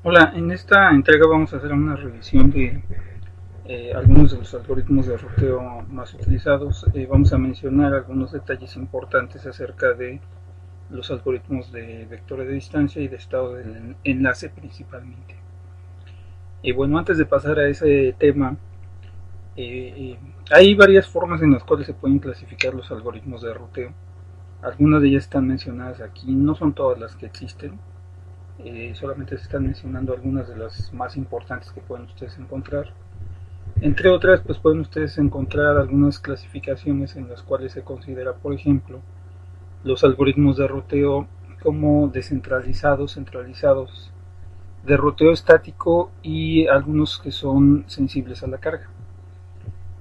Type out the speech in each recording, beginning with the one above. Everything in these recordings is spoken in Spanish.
Hola, en esta entrega vamos a hacer una revisión de algunos de los algoritmos de ruteo más utilizados. Vamos a mencionar algunos detalles importantes acerca de los algoritmos de vectores de distancia y de estado del enlace principalmente. Y bueno, antes de pasar a ese tema, hay varias formas en las cuales se pueden clasificar los algoritmos de ruteo. Algunas de ellas están mencionadas aquí, no son todas las que existen. Solamente se están mencionando algunas de las más importantes que pueden ustedes encontrar. Entre otras, pues pueden ustedes encontrar algunas clasificaciones en las cuales se considera, por ejemplo, los algoritmos de ruteo como descentralizados, centralizados, de ruteo estático y algunos que son sensibles a la carga.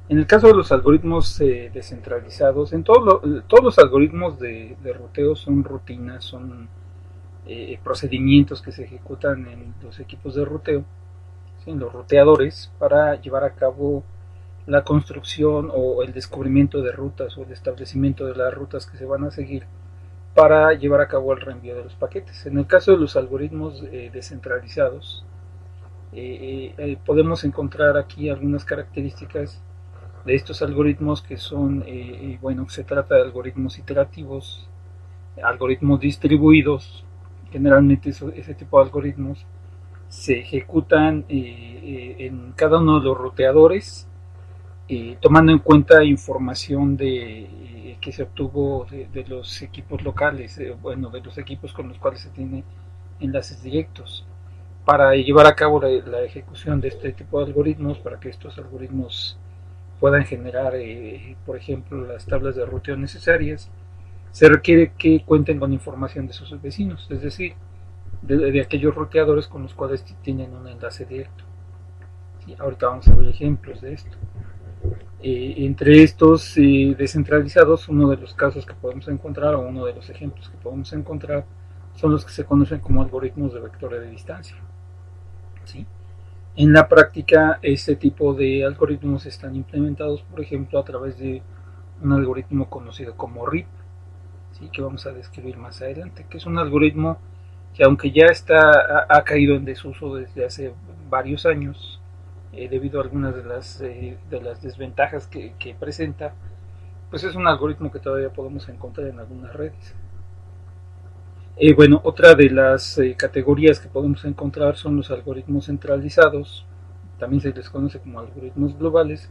En el caso de los algoritmos descentralizados, todos los algoritmos de ruteo son rutinas, son procedimientos que se ejecutan en los equipos de ruteo, ¿sí? En los ruteadores, para llevar a cabo la construcción o el descubrimiento de rutas o el establecimiento de las rutas que se van a seguir para llevar a cabo el reenvío de los paquetes. En el caso de los algoritmos descentralizados, podemos encontrar aquí algunas características de estos algoritmos que son, bueno, se trata de algoritmos iterativos, algoritmos distribuidos. Generalmente ese tipo de algoritmos se ejecutan en cada uno de los ruteadores, tomando en cuenta información que se obtuvo de los equipos locales, bueno, de los equipos con los cuales se tiene enlaces directos, para llevar a cabo la ejecución de este tipo de algoritmos, para que estos algoritmos puedan generar, por ejemplo, las tablas de ruteo necesarias. Se requiere que cuenten con información de sus vecinos, es decir, de aquellos ruteadores con los cuales tienen un enlace directo. ¿Sí? Ahorita vamos a ver ejemplos de esto. Entre estos descentralizados, uno de los casos que podemos encontrar o uno de los ejemplos que podemos encontrar son los que se conocen como algoritmos de vectores de distancia. ¿Sí? En la práctica, este tipo de algoritmos están implementados, por ejemplo, a través de un algoritmo conocido como RIP, ¿sí? Que vamos a describir más adelante, que es un algoritmo que, aunque ya ha caído en desuso desde hace varios años, debido a algunas de las desventajas que presenta, pues es un algoritmo que todavía podemos encontrar en algunas redes. Bueno, otra de las categorías que podemos encontrar son los algoritmos centralizados, también se les conoce como algoritmos globales,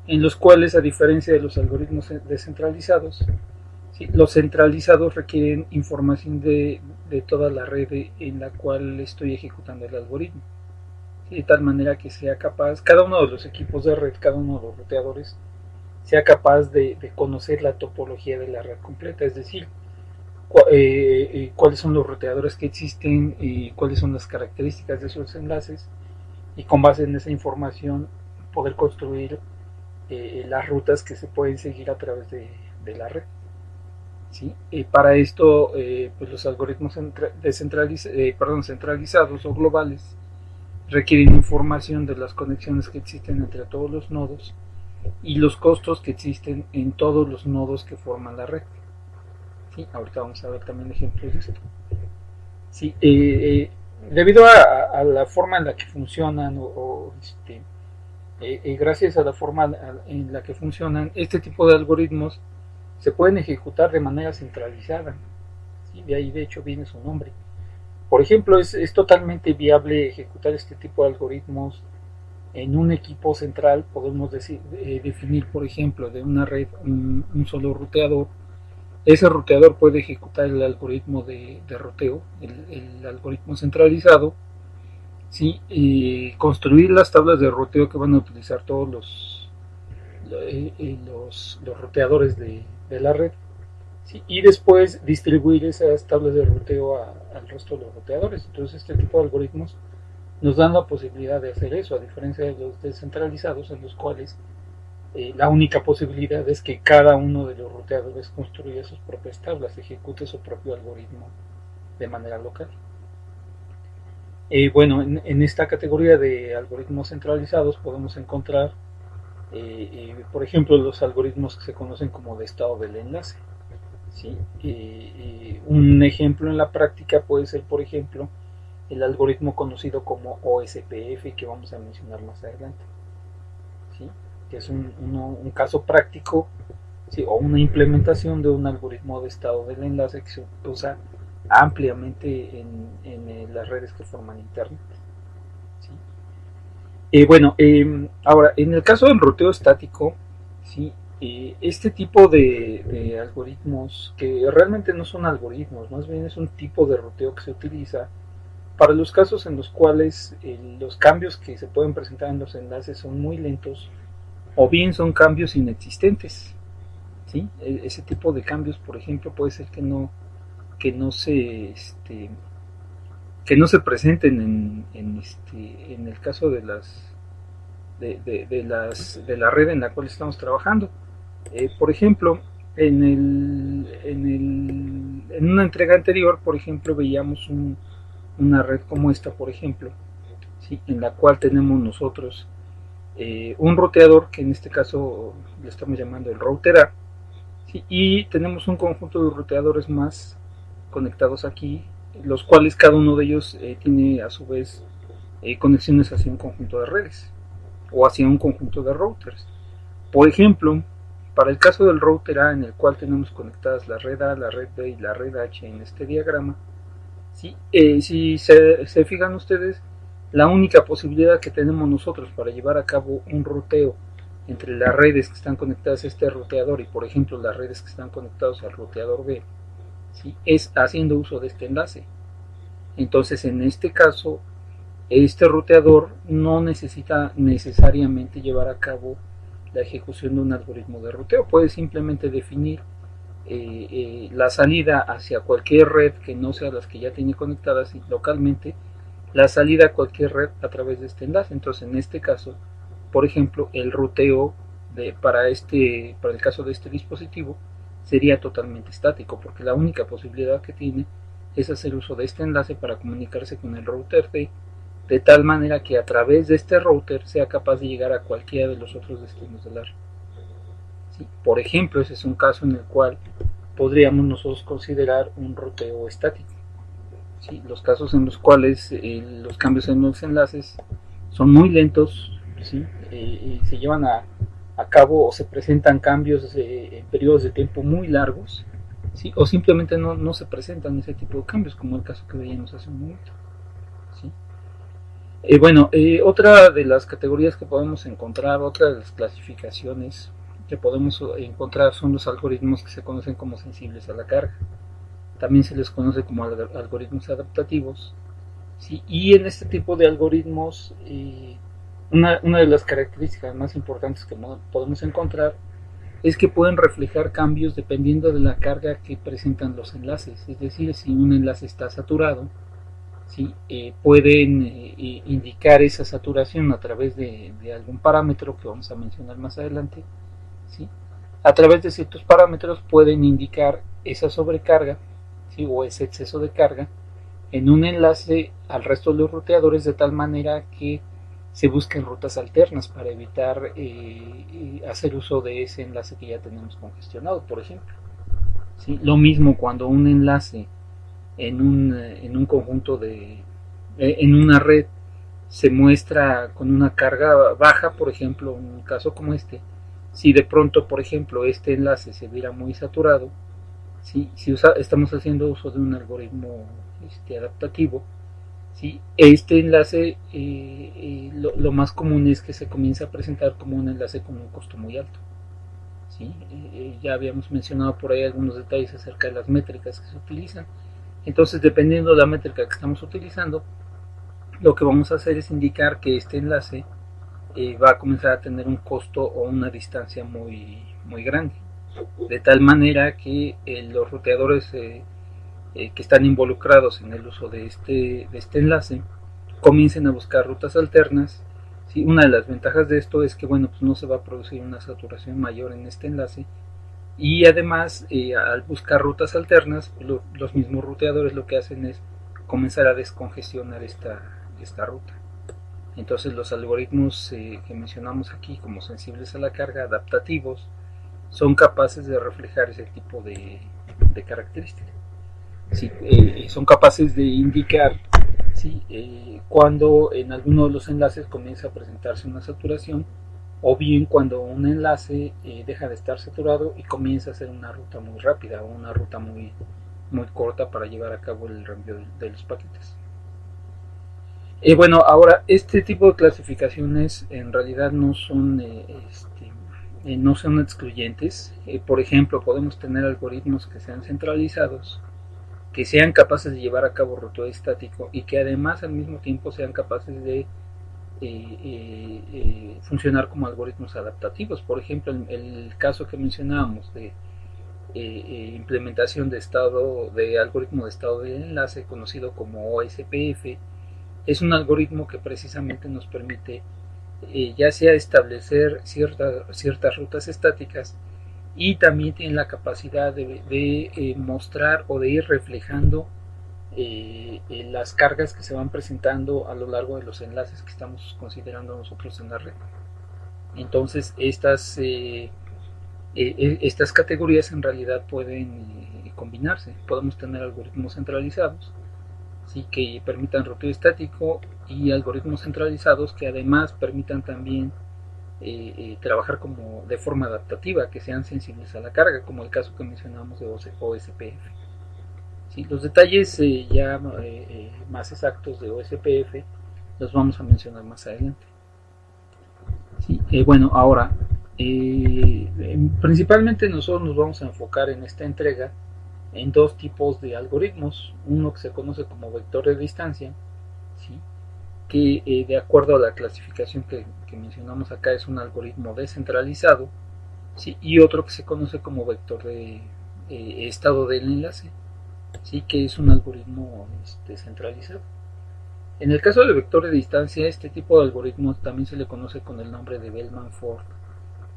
en los cuales, a diferencia de los algoritmos descentralizados, ¿sí? Los centralizados requieren información de toda la red en la cual estoy ejecutando el algoritmo, ¿sí? De tal manera que sea capaz, cada uno de los equipos de red, cada uno de los ruteadores, sea capaz de conocer la topología de la red completa, es decir, cuáles son los ruteadores que existen y cuáles son las características de esos enlaces, y con base en esa información poder construir las rutas que se pueden seguir a través de la red. ¿Sí? Para esto, pues los algoritmos centralizados o globales requieren información de las conexiones que existen entre todos los nodos y los costos que existen en todos los nodos que forman la red. ¿Sí? Ahorita vamos a ver también ejemplos de esto. ¿Sí? Debido a la forma en la que funcionan gracias a la forma en la que funcionan, este tipo de algoritmos se pueden ejecutar de manera centralizada. ¿Sí? De ahí de hecho viene su nombre. Por ejemplo, es totalmente viable ejecutar este tipo de algoritmos en un equipo central. Podemos definir, por ejemplo, de una red un solo ruteador. Ese ruteador puede ejecutar el algoritmo de ruteo, el algoritmo centralizado, ¿sí? Y construir las tablas de ruteo que van a utilizar todos los ruteadores de la red, ¿sí? Y después distribuir esas tablas de ruteo al resto de los ruteadores. Entonces este tipo de algoritmos nos dan la posibilidad de hacer eso, a diferencia de los descentralizados, en los cuales la única posibilidad es que cada uno de los ruteadores construya sus propias tablas, ejecute su propio algoritmo de manera local. Bueno, en esta categoría de algoritmos centralizados podemos encontrar, por ejemplo, los algoritmos que se conocen como de estado del enlace. ¿Sí? Un ejemplo en la práctica puede ser, por ejemplo, el algoritmo conocido como OSPF, que vamos a mencionar más adelante, ¿sí? Que es un caso práctico, ¿sí? O una implementación de un algoritmo de estado del enlace que se usa ampliamente en las redes que forman Internet, ¿sí? Ahora, en el caso del ruteo estático, ¿sí? Este tipo de algoritmos, que realmente no son algoritmos, más bien es un tipo de ruteo que se utiliza para los casos en los cuales los cambios que se pueden presentar en los enlaces son muy lentos o bien son cambios inexistentes, ¿sí? Ese tipo de cambios, por ejemplo, puede ser que no se que no se presenten en el caso de la red en la cual estamos trabajando. Por ejemplo, en una entrega anterior, por ejemplo, veíamos una red como esta, por ejemplo, ¿sí? En la cual tenemos nosotros un roteador, que en este caso le estamos llamando el router A, ¿sí? Y tenemos un conjunto de roteadores más conectados aquí, los cuales cada uno de ellos tiene a su vez conexiones hacia un conjunto de redes o hacia un conjunto de routers. Por ejemplo, para el caso del router A, en el cual tenemos conectadas la red A, la red B y la red H en este diagrama, ¿sí? Si se fijan ustedes, la única posibilidad que tenemos nosotros para llevar a cabo un ruteo entre las redes que están conectadas a este ruteador y, por ejemplo, las redes que están conectadas al ruteador B, ¿sí? Es haciendo uso de este enlace. Entonces, en este caso, este ruteador no necesita necesariamente llevar a cabo la ejecución de un algoritmo de ruteo. Puede simplemente definir la salida hacia cualquier red que no sea las que ya tiene conectadas localmente, la salida a cualquier red a través de este enlace. Entonces, en este caso, por ejemplo, el ruteo para el caso de este dispositivo sería totalmente estático, porque la única posibilidad que tiene es hacer uso de este enlace para comunicarse con el router D, de tal manera que a través de este router sea capaz de llegar a cualquiera de los otros destinos de la red. ¿Sí? Por ejemplo, ese es un caso en el cual podríamos nosotros considerar un ruteo estático. ¿Sí? Los casos en los cuales los cambios en los enlaces son muy lentos, ¿sí? Se llevan a cabo o se presentan cambios en periodos de tiempo muy largos, ¿sí? O simplemente no se presentan ese tipo de cambios, como el caso que veíamos hace un momento, ¿sí? Otra de las categorías que podemos encontrar, otra de las clasificaciones que podemos encontrar son los algoritmos que se conocen como sensibles a la carga. También se les conoce como algoritmos adaptativos, ¿sí? Y en este tipo de algoritmos, una de las características más importantes que podemos encontrar es que pueden reflejar cambios dependiendo de la carga que presentan los enlaces. Es decir, si un enlace está saturado, ¿sí? Pueden indicar esa saturación a través de algún parámetro que vamos a mencionar más adelante, ¿sí? A través de ciertos parámetros pueden indicar esa sobrecarga, ¿sí? O ese exceso de carga en un enlace al resto de los ruteadores, de tal manera que se busquen rutas alternas para evitar hacer uso de ese enlace que ya tenemos congestionado, por ejemplo, ¿sí? Lo mismo cuando un enlace en un conjunto en una red se muestra con una carga baja, por ejemplo, en un caso como este, si de pronto, por ejemplo, este enlace se viera muy saturado, ¿sí? Si estamos haciendo uso de un algoritmo adaptativo, ¿sí? Este enlace lo más común es que se comience a presentar como un enlace con un costo muy alto, ¿sí? Ya habíamos mencionado por ahí algunos detalles acerca de las métricas que se utilizan. Entonces, dependiendo de la métrica que estamos utilizando, lo que vamos a hacer es indicar que este enlace va a comenzar a tener un costo o una distancia muy grande, de tal manera que los ruteadores que están involucrados en el uso de este enlace comiencen a buscar rutas alternas. ¿Sí? Una de las ventajas de esto es que pues no se va a producir una saturación mayor en este enlace, y además al buscar rutas alternas, los mismos ruteadores lo que hacen es comenzar a descongestionar esta ruta. Entonces los algoritmos que mencionamos aquí como sensibles a la carga, adaptativos, son capaces de reflejar ese tipo de características. Sí, son capaces de indicar ¿sí? Cuando en alguno de los enlaces comienza a presentarse una saturación, o bien cuando un enlace deja de estar saturado y comienza a ser una ruta muy rápida o una ruta muy corta para llevar a cabo el reenvío de los paquetes. Bueno, ahora este tipo de clasificaciones en realidad no son excluyentes. Por ejemplo, podemos tener algoritmos que sean centralizados, que sean capaces de llevar a cabo ruteo estático y que además al mismo tiempo sean capaces de funcionar como algoritmos adaptativos. Por ejemplo, el caso que mencionábamos de implementación de algoritmo de estado del enlace conocido como OSPF es un algoritmo que precisamente nos permite ya sea establecer ciertas rutas estáticas y también tiene la capacidad de mostrar o de ir reflejando las cargas que se van presentando a lo largo de los enlaces que estamos considerando nosotros en la red. Entonces estas categorías en realidad pueden combinarse. Podemos tener algoritmos centralizados, ¿sí?, que permitan ruteo estático, y algoritmos centralizados que además permitan también trabajar como de forma adaptativa, que sean sensibles a la carga, como el caso que mencionamos de OSPF. ¿Sí? Los detalles ya más exactos de OSPF los vamos a mencionar más adelante. ¿Sí? Bueno, ahora principalmente nosotros nos vamos a enfocar en esta entrega en dos tipos de algoritmos. Uno que se conoce como vector de distancia, ¿sí?, que de acuerdo a la clasificación que mencionamos acá es un algoritmo descentralizado, ¿sí?, y otro que se conoce como vector de estado del enlace, ¿sí?, que es un algoritmo centralizado. En el caso del vector de distancia, este tipo de algoritmo también se le conoce con el nombre de Bellman-Ford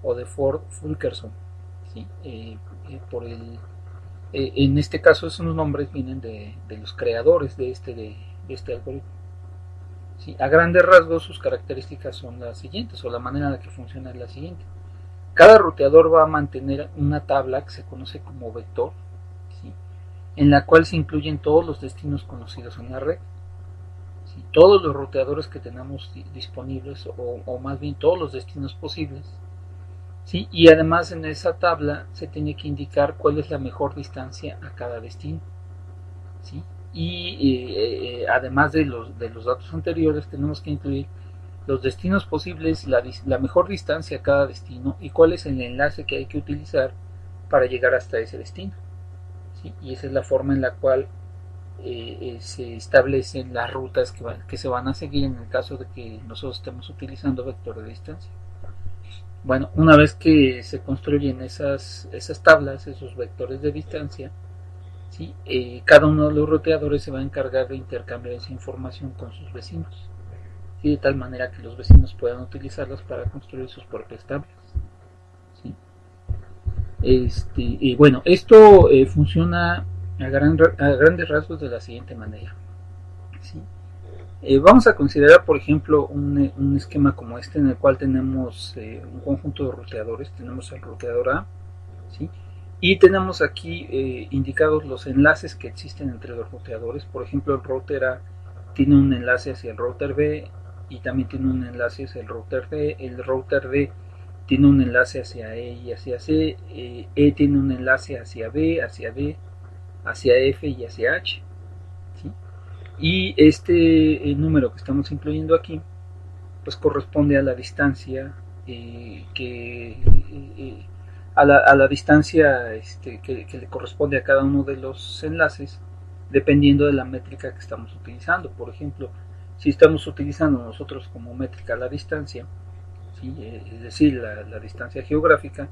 o de Ford-Fulkerson, ¿sí? En este caso esos nombres vienen de los creadores de este algoritmo. ¿Sí? A grandes rasgos sus características son las siguientes, o la manera en la que funciona es la siguiente. Cada ruteador va a mantener una tabla que se conoce como vector, ¿sí?, en la cual se incluyen todos los destinos conocidos en la red. ¿Sí? Todos los ruteadores que tenemos disponibles, o más bien todos los destinos posibles, ¿sí?, y además en esa tabla se tiene que indicar cuál es la mejor distancia a cada destino, ¿sí?, y además de los datos anteriores tenemos que incluir los destinos posibles, la mejor distancia a cada destino y cuál es el enlace que hay que utilizar para llegar hasta ese destino, ¿sí? Y esa es la forma en la cual se establecen las rutas que se van a seguir en el caso de que nosotros estemos utilizando vector de distancia. Bueno, una vez que se construyen esas tablas, esos vectores de distancia, ¿sí?, cada uno de los ruteadores se va a encargar de intercambiar esa información con sus vecinos, ¿sí?, de tal manera que los vecinos puedan utilizarlas para construir sus propias tablas, ¿sí? Y bueno, esto funciona a grandes rasgos de la siguiente manera, ¿sí? Vamos a considerar, por ejemplo, un esquema como este en el cual tenemos un conjunto de ruteadores. Tenemos el ruteador A, ¿sí?, y tenemos aquí indicados los enlaces que existen entre los ruteadores. Por ejemplo, el router A tiene un enlace hacia el router B y también tiene un enlace hacia el router D. El router D tiene un enlace hacia E y hacia C. E tiene un enlace hacia B, hacia D, hacia F y hacia H, ¿sí? Y este número que estamos incluyendo aquí pues corresponde a la distancia a la distancia que le corresponde a cada uno de los enlaces, dependiendo de la métrica que estamos utilizando. Por ejemplo, si estamos utilizando nosotros como métrica la distancia, ¿sí?, es decir, la distancia geográfica,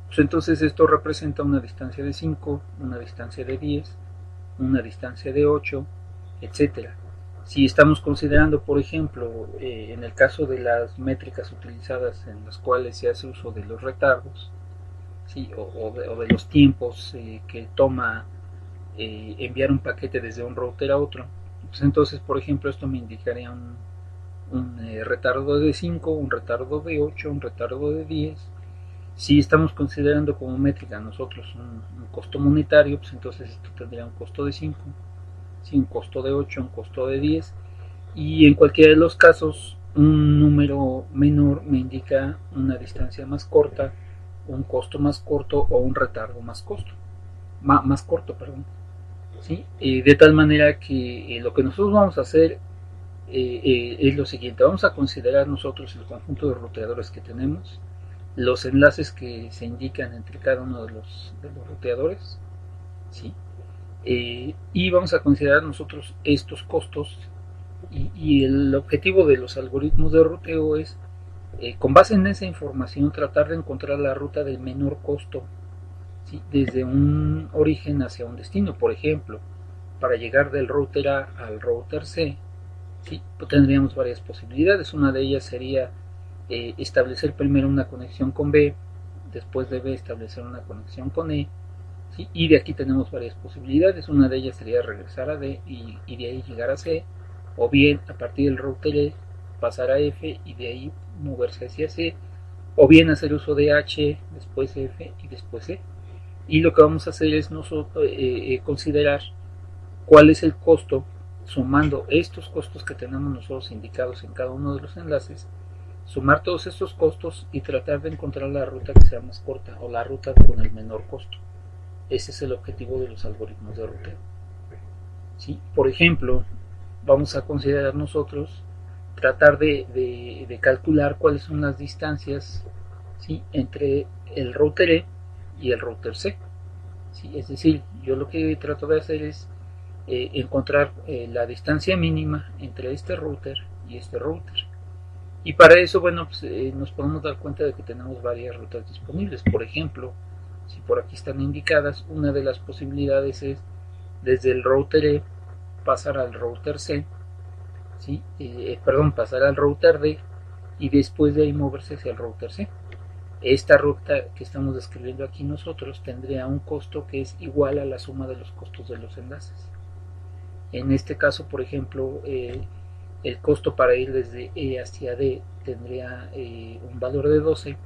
pues entonces esto representa una distancia de 5, una distancia de 10, una distancia de 8, etcétera. Si estamos considerando, por ejemplo, en el caso de las métricas utilizadas en las cuales se hace uso de los retardos, ¿sí?, o de los tiempos que toma enviar un paquete desde un router a otro, pues entonces, por ejemplo, esto me indicaría un retardo de 5, un retardo de 8, un retardo de 10. Si estamos considerando como métrica nosotros un costo monetario, pues entonces esto tendría un costo de 5, ¿sí?, un costo de 8, un costo de 10, y en cualquiera de los casos un número menor me indica una distancia más corta, un costo más corto o un retardo más corto, perdón. ¿Sí? De tal manera que lo que nosotros vamos a hacer es lo siguiente: vamos a considerar nosotros el conjunto de ruteadores que tenemos, los enlaces que se indican entre cada uno de los ruteadores, ¿sí? Y vamos a considerar nosotros estos costos, y el objetivo de los algoritmos de ruteo es, con base en esa información, tratar de encontrar la ruta del menor costo, ¿sí? Desde un origen hacia un destino. Por ejemplo, para llegar del router A al router C, ¿sí? Pues tendríamos varias posibilidades. Una de ellas sería establecer primero una conexión con B, después de B establecer una conexión con E, ¿sí? Y de aquí tenemos varias posibilidades. Una de ellas sería regresar a D y de ahí llegar a C, o bien a partir del router E pasar a F y de ahí moverse hacia C, o bien hacer uso de H, después F y después E. Y lo que vamos a hacer es nosotros considerar cuál es el costo, sumando estos costos que tenemos nosotros indicados en cada uno de los enlaces, sumar todos estos costos y tratar de encontrar la ruta que sea más corta o la ruta con el menor costo. Ese es el objetivo de los algoritmos de ruteo. ¿Sí? Por ejemplo, vamos a considerar nosotros tratar de calcular cuáles son las distancias, ¿sí? Entre el router E y el router C. ¿Sí? Es decir, yo lo que trato de hacer es encontrar la distancia mínima entre este router y este router. Y para eso, bueno, pues, nos podemos dar cuenta de que tenemos varias rutas disponibles. Por ejemplo, si por aquí están indicadas, una de las posibilidades es desde el router E pasar al router C, ¿sí? Pasar al router D y después de ahí moverse hacia el router C. Esta ruta que estamos describiendo aquí nosotros tendría un costo que es igual a la suma de los costos de los enlaces. En este caso, por ejemplo, el costo para ir desde E hacia D tendría un valor de 12,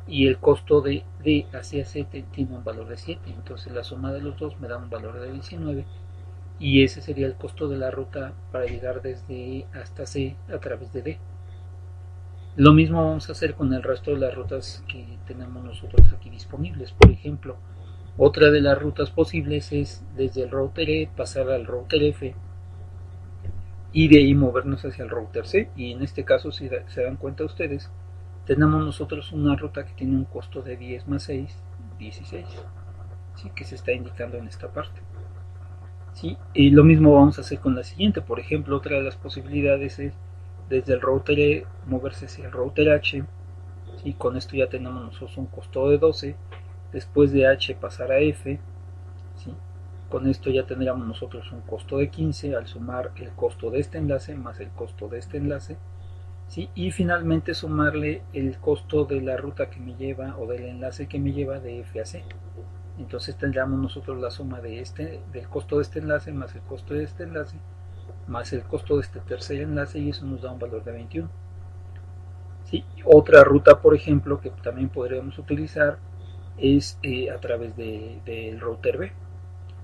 y el costo de D hacia C tiene un valor de 7. Entonces la suma de los dos me da un valor de 19, y ese sería el costo de la ruta para llegar desde E hasta C a través de D. Lo mismo vamos a hacer con el resto de las rutas que tenemos nosotros aquí disponibles. Por ejemplo, otra de las rutas posibles es desde el router E pasar al router F y de ahí movernos hacia el router C. Y en este caso, si se dan cuenta ustedes, tenemos nosotros una ruta que tiene un costo de 10 más 6, 16, ¿sí? Que se está indicando en esta parte. ¿Sí? Y lo mismo vamos a hacer con la siguiente. Por ejemplo, otra de las posibilidades es desde el router E moverse hacia el router H. ¿Sí? Con esto ya tenemos nosotros un costo de 12. Después de H pasar a F. ¿Sí? Con esto ya tendríamos nosotros un costo de 15 al sumar el costo de este enlace más el costo de este enlace. ¿Sí? Y finalmente sumarle el costo de la ruta que me lleva, o del enlace que me lleva de F a C. Entonces tendríamos nosotros la suma del costo de este enlace más el costo de este enlace más el costo de este tercer enlace, y eso nos da un valor de 21. ¿Sí? Otra ruta, por ejemplo, que también podríamos utilizar es a través del router B.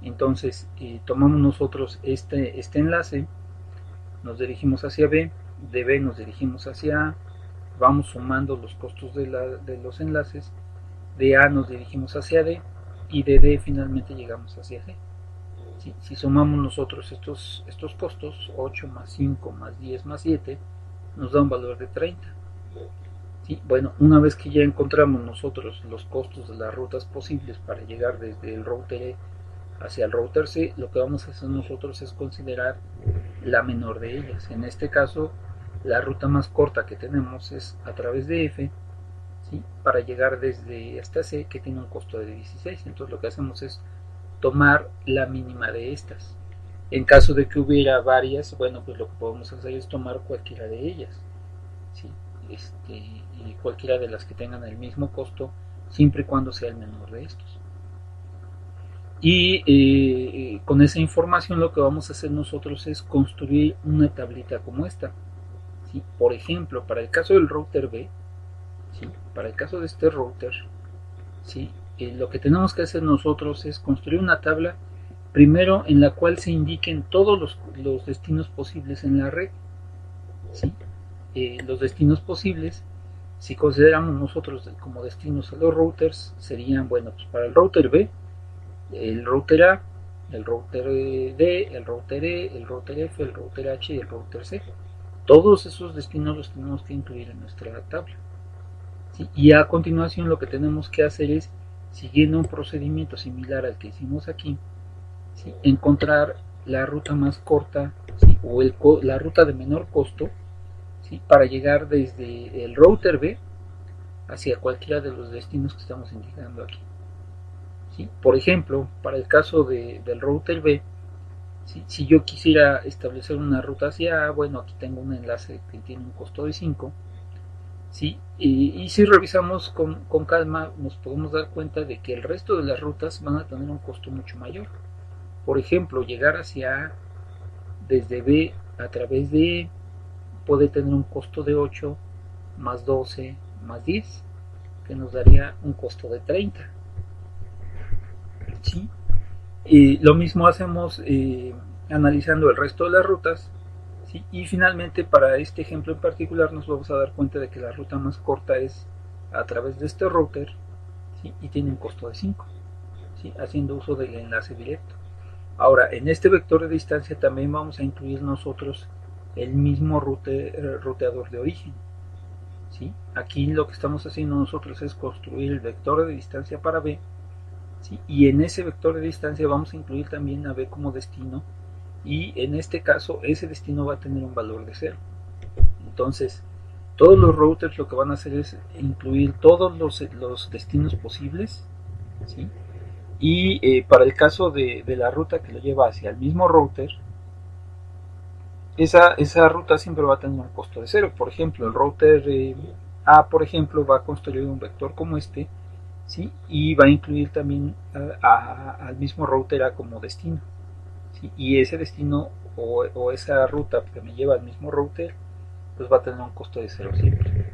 Entonces tomamos nosotros este enlace, nos dirigimos hacia B, de B nos dirigimos hacia A, vamos sumando los costos de los enlaces, de A nos dirigimos hacia D y de D finalmente llegamos hacia C. ¿Sí? Si sumamos nosotros estos costos, 8 más 5 más 10 más 7, nos da un valor de 30. ¿Sí? Bueno, una vez que ya encontramos nosotros los costos de las rutas posibles para llegar desde el router E hacia el router C, lo que vamos a hacer nosotros es considerar la menor de ellas. En este caso, la ruta más corta que tenemos es a través de F, ¿sí? Para llegar desde hasta C, que tiene un costo de 16. Entonces lo que hacemos es tomar la mínima de estas. En caso de que hubiera varias, bueno, pues lo que podemos hacer es tomar cualquiera de ellas, ¿sí? Y cualquiera de las que tengan el mismo costo, siempre y cuando sea el menor de estos. Y con esa información lo que vamos a hacer nosotros es construir una tablita como esta, ¿sí? Por ejemplo, para el caso del router B, ¿sí? Para el caso de este router, ¿sí? Lo que tenemos que hacer nosotros es construir una tabla, primero en la cual se indiquen todos los destinos posibles en la red, ¿sí? Los destinos posibles, si consideramos nosotros como destinos a los routers, serían, bueno, pues para el router B, el router A, el router D, el router E, el router F, el router H y el router C. Todos esos destinos los tenemos que incluir en nuestra tabla, ¿sí? Y a continuación lo que tenemos que hacer es, siguiendo un procedimiento similar al que hicimos aquí, ¿sí? Encontrar la ruta más corta, ¿sí? O la ruta de menor costo, ¿sí? Para llegar desde el router B hacia cualquiera de los destinos que estamos indicando aquí, ¿sí? Por ejemplo, para el caso del router B, ¿sí? Si yo quisiera establecer una ruta hacia A, bueno, aquí tengo un enlace que tiene un costo de 5, ¿sí? Y si revisamos con calma, nos podemos dar cuenta de que el resto de las rutas van a tener un costo mucho mayor. Por ejemplo, llegar hacia A desde B a través de E puede tener un costo de 8 más 12 más 10, que nos daría un costo de 30. ¿Sí? Lo mismo hacemos analizando el resto de las rutas, ¿sí? Y finalmente para este ejemplo en particular nos vamos a dar cuenta de que la ruta más corta es a través de este router, ¿sí? Y tiene un costo de 5, ¿sí? Haciendo uso del enlace directo. Ahora, en este vector de distancia también vamos a incluir nosotros el mismo ruteador de origen, ¿sí? Aquí lo que estamos haciendo nosotros es construir el vector de distancia para B, ¿sí? Y en ese vector de distancia vamos a incluir también a B como destino, y en este caso ese destino va a tener un valor de 0. Entonces, todos los routers lo que van a hacer es incluir todos los destinos posibles, ¿sí? Y para el caso de la ruta que lo lleva hacia el mismo router, esa ruta siempre va a tener un costo de 0. Por ejemplo, el router A, por ejemplo, va a construir un vector como este, ¿sí? Y va a incluir también al mismo router A como destino, ¿sí? Y ese destino o esa ruta que me lleva al mismo router, pues va a tener un costo de 0 siempre.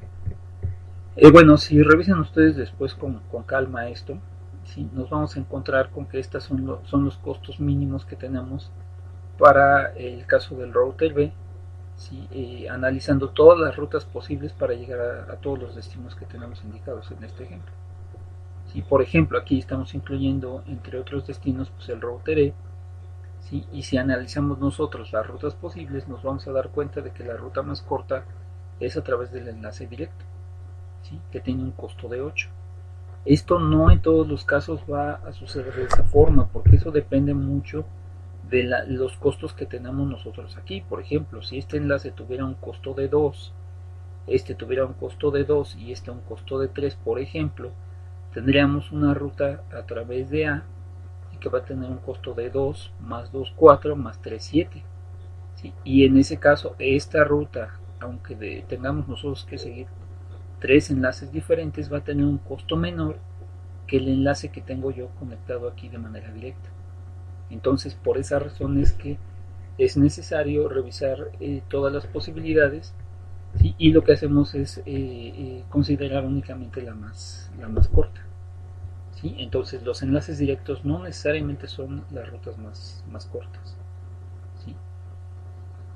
Bueno, si revisan ustedes después con calma esto, ¿sí? Nos vamos a encontrar con que estos son los costos mínimos que tenemos para el caso del router B, ¿sí? Analizando todas las rutas posibles para llegar a todos los destinos que tenemos indicados en este ejemplo. ¿Sí? Por ejemplo, aquí estamos incluyendo, entre otros destinos, pues el router E, ¿sí? Y si analizamos nosotros las rutas posibles, nos vamos a dar cuenta de que la ruta más corta es a través del enlace directo, ¿sí? Que tiene un costo de 8. Esto no en todos los casos va a suceder de esa forma, porque eso depende mucho de los costos que tenemos nosotros aquí. Por ejemplo, si este enlace tuviera un costo de 2, este tuviera un costo de 2 y este un costo de 3, por ejemplo, tendríamos una ruta a través de A que va a tener un costo de 2 más 2, 4 más 3, 7. ¿Sí? Y en ese caso, esta ruta, aunque tengamos nosotros que seguir 3 enlaces diferentes, va a tener un costo menor que el enlace que tengo yo conectado aquí de manera directa. Entonces, por esa razón es que es necesario revisar todas las posibilidades, ¿sí? Y lo que hacemos es considerar únicamente la más corta, ¿sí? Entonces, los enlaces directos no necesariamente son las rutas más cortas, ¿sí?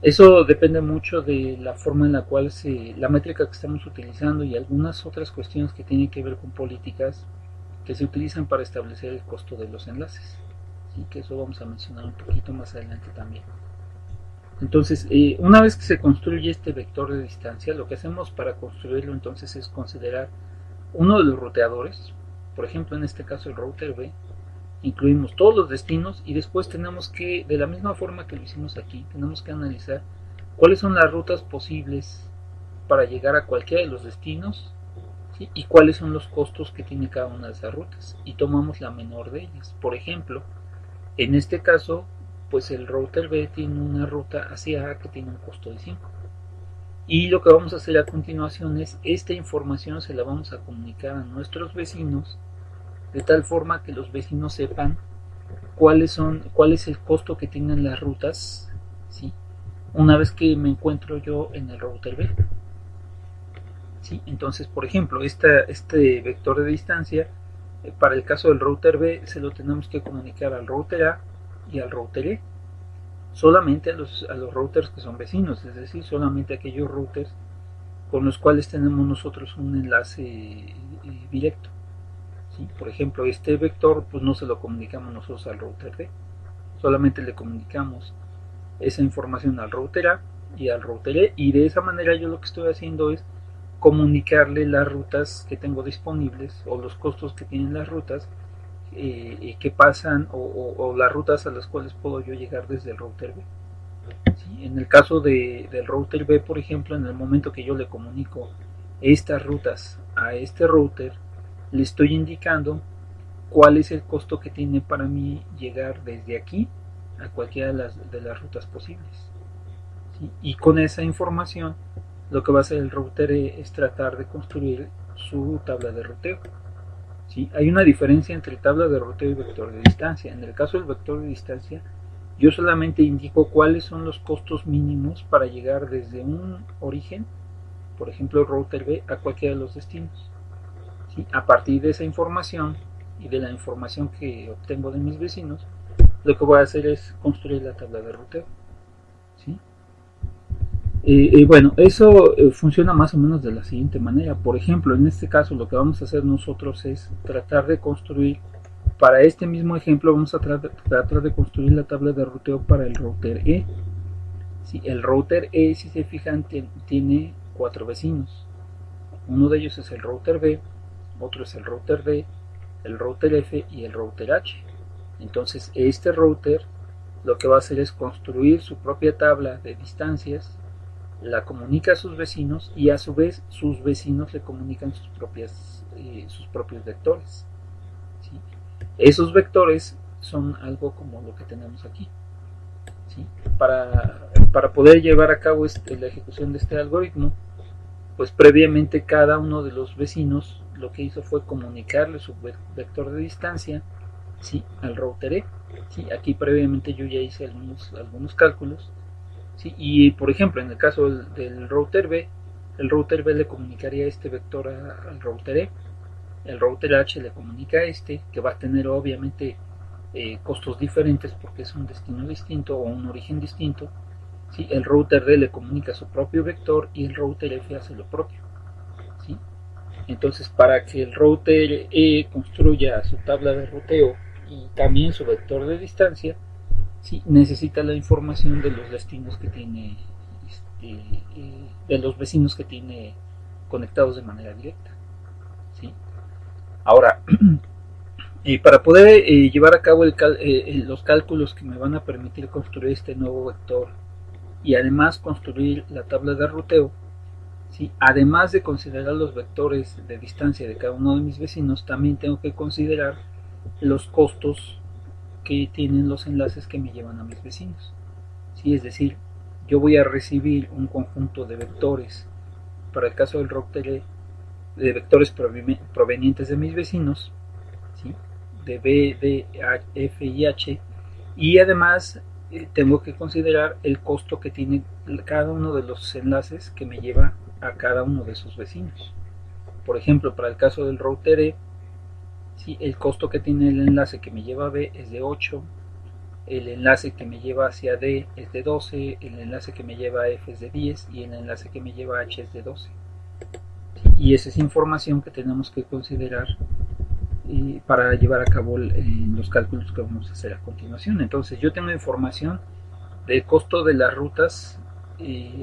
Eso depende mucho de la forma en la cual la métrica que estamos utilizando y algunas otras cuestiones que tienen que ver con políticas que se utilizan para establecer el costo de los enlaces, ¿sí? Que eso vamos a mencionar un poquito más adelante también. Entonces, una vez que se construye este vector de distancia, lo que hacemos para construirlo entonces es considerar uno de los ruteadores, por ejemplo en este caso el router B, incluimos todos los destinos y después tenemos que, de la misma forma que lo hicimos aquí, tenemos que analizar cuáles son las rutas posibles para llegar a cualquiera de los destinos, ¿sí? Y cuáles son los costos que tiene cada una de esas rutas y tomamos la menor de ellas. Por ejemplo, en este caso, pues el router B tiene una ruta hacia A que tiene un costo de 5. Y lo que vamos a hacer a continuación es esta información se la vamos a comunicar a nuestros vecinos de tal forma que los vecinos sepan cuál es el costo que tienen las rutas, ¿sí? Una vez que me encuentro yo en el router B, ¿sí? Entonces, por ejemplo, este vector de distancia para el caso del router B se lo tenemos que comunicar al router A y al router E, solamente a los routers que son vecinos, es decir, solamente a aquellos routers con los cuales tenemos nosotros un enlace directo. ¿Sí? Por ejemplo, este vector pues no se lo comunicamos nosotros al router B, solamente le comunicamos esa información al router A y al router E, y de esa manera yo lo que estoy haciendo es comunicarle las rutas que tengo disponibles o los costos que tienen las rutas que pasan o las rutas a las cuales puedo yo llegar desde el router B. ¿Sí? En el caso del router B, por ejemplo, en el momento que yo le comunico estas rutas a este router, le estoy indicando cuál es el costo que tiene para mí llegar desde aquí a cualquiera de las rutas posibles. ¿Sí? Y con esa información, lo que va a hacer el router es tratar de construir su tabla de ruteo. ¿Sí? Hay una diferencia entre tabla de ruteo y vector de distancia. En el caso del vector de distancia, yo solamente indico cuáles son los costos mínimos para llegar desde un origen, por ejemplo el router B, a cualquiera de los destinos. ¿Sí? A partir de esa información y de la información que obtengo de mis vecinos, lo que voy a hacer es construir la tabla de ruteo. ¿Sí? Bueno, eso funciona más o menos de la siguiente manera. Por ejemplo, en este caso lo que vamos a hacer nosotros es tratar de construir, para este mismo ejemplo vamos a tratar de construir la tabla de ruteo para el router E. ¿Sí? El router E, si se fijan, tiene 4 vecinos. Uno de ellos es el router B, otro es el router D, el router F y el router H. Entonces este router lo que va a hacer es construir su propia tabla de distancias, la comunica a sus vecinos y a su vez sus vecinos le comunican sus propios vectores. ¿Sí? Esos vectores son algo como lo que tenemos aquí. ¿Sí? Para poder llevar a cabo la ejecución de este algoritmo, pues previamente cada uno de los vecinos lo que hizo fue comunicarle su vector de distancia, ¿sí?, al router E. ¿Sí? Aquí previamente yo ya hice algunos cálculos. ¿Sí? Y por ejemplo, en el caso del router B, el router B le comunicaría este vector al router E, el router H le comunica a este, que va a tener obviamente costos diferentes porque es un destino distinto o un origen distinto. ¿Sí? El router D le comunica su propio vector y el router F hace lo propio. ¿Sí? Entonces, para que el router E construya su tabla de ruteo y también su vector de distancia, ¿sí?, necesita la información de los destinos que tiene, de los vecinos que tiene conectados de manera directa. ¿Sí? Ahora, para poder llevar a cabo los cálculos que me van a permitir construir este nuevo vector y además construir la tabla de ruteo, ¿sí?, además de considerar los vectores de distancia de cada uno de mis vecinos, también tengo que considerar los costos que tienen los enlaces que me llevan a mis vecinos. ¿Sí? Es decir, yo voy a recibir un conjunto de vectores, para el caso del router, de vectores provenientes de mis vecinos, ¿sí?, de B, D, F y H, y además tengo que considerar el costo que tiene cada uno de los enlaces que me lleva a cada uno de sus vecinos. Por ejemplo, para el caso del router E, ¿sí?, el costo que tiene el enlace que me lleva a B es de 8, el enlace que me lleva hacia D es de 12, el enlace que me lleva a F es de 10 y el enlace que me lleva a H es de 12. ¿Sí? Y esa es información que tenemos que considerar para llevar a cabo los cálculos que vamos a hacer a continuación. Entonces yo tengo información del costo de las rutas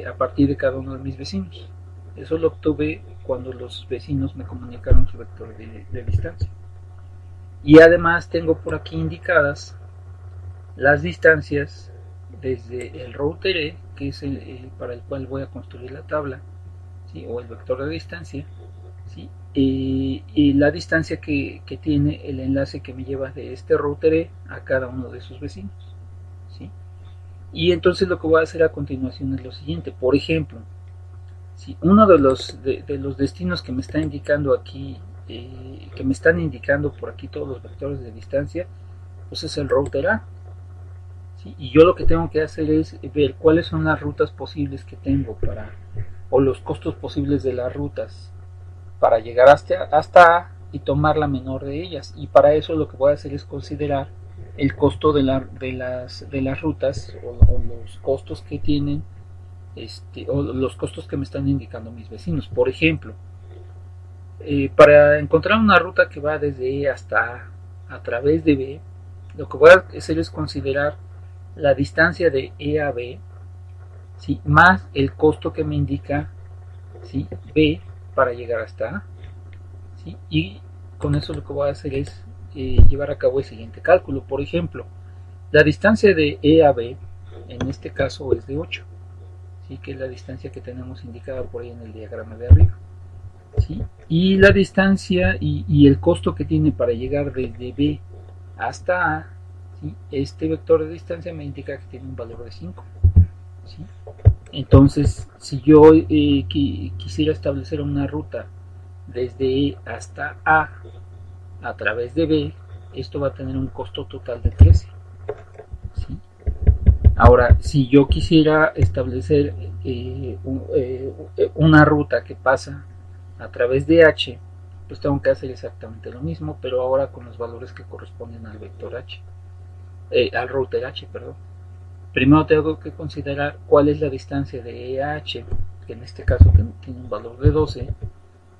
a partir de cada uno de mis vecinos. Eso lo obtuve cuando los vecinos me comunicaron su vector de distancia. Y además tengo por aquí indicadas las distancias desde el router E, que es para el cual voy a construir la tabla, ¿sí?, o el vector de distancia, ¿sí?, y la distancia que tiene el enlace que me lleva de este router E a cada uno de sus vecinos. ¿Sí? Y entonces lo que voy a hacer a continuación es lo siguiente. Por ejemplo, si uno de los destinos que me está indicando aquí, que me están indicando por aquí todos los vectores de distancia, pues es el router A. ¿Sí? Y yo lo que tengo que hacer es ver cuáles son las rutas posibles que tengo o los costos posibles de las rutas para llegar hasta A y tomar la menor de ellas. Y para eso lo que voy a hacer es considerar el costo de las rutas o los costos que tienen, o los costos que me están indicando mis vecinos. Por ejemplo, para encontrar una ruta que va desde E hasta A través de B, lo que voy a hacer es considerar la distancia de E a B, ¿sí?, más el costo que me indica, ¿sí?, B para llegar hasta A, ¿sí? Y con eso lo que voy a hacer es llevar a cabo el siguiente cálculo. Por ejemplo, la distancia de E a B en este caso es de 8, ¿sí?, que es la distancia que tenemos indicada por ahí en el diagrama de arriba, ¿sí? Y la distancia y el costo que tiene para llegar desde B hasta A, ¿sí?, este vector de distancia me indica que tiene un valor de 5, ¿sí? Entonces, si yo quisiera establecer una ruta desde E hasta A través de B, esto va a tener un costo total de 13, ¿sí? Ahora, si yo quisiera establecer una ruta que pasa a través de H, pues tengo que hacer exactamente lo mismo, pero ahora con los valores que corresponden al vector H, al router H, perdón. Primero tengo que considerar cuál es la distancia de E a H, que en este caso tiene un valor de 12,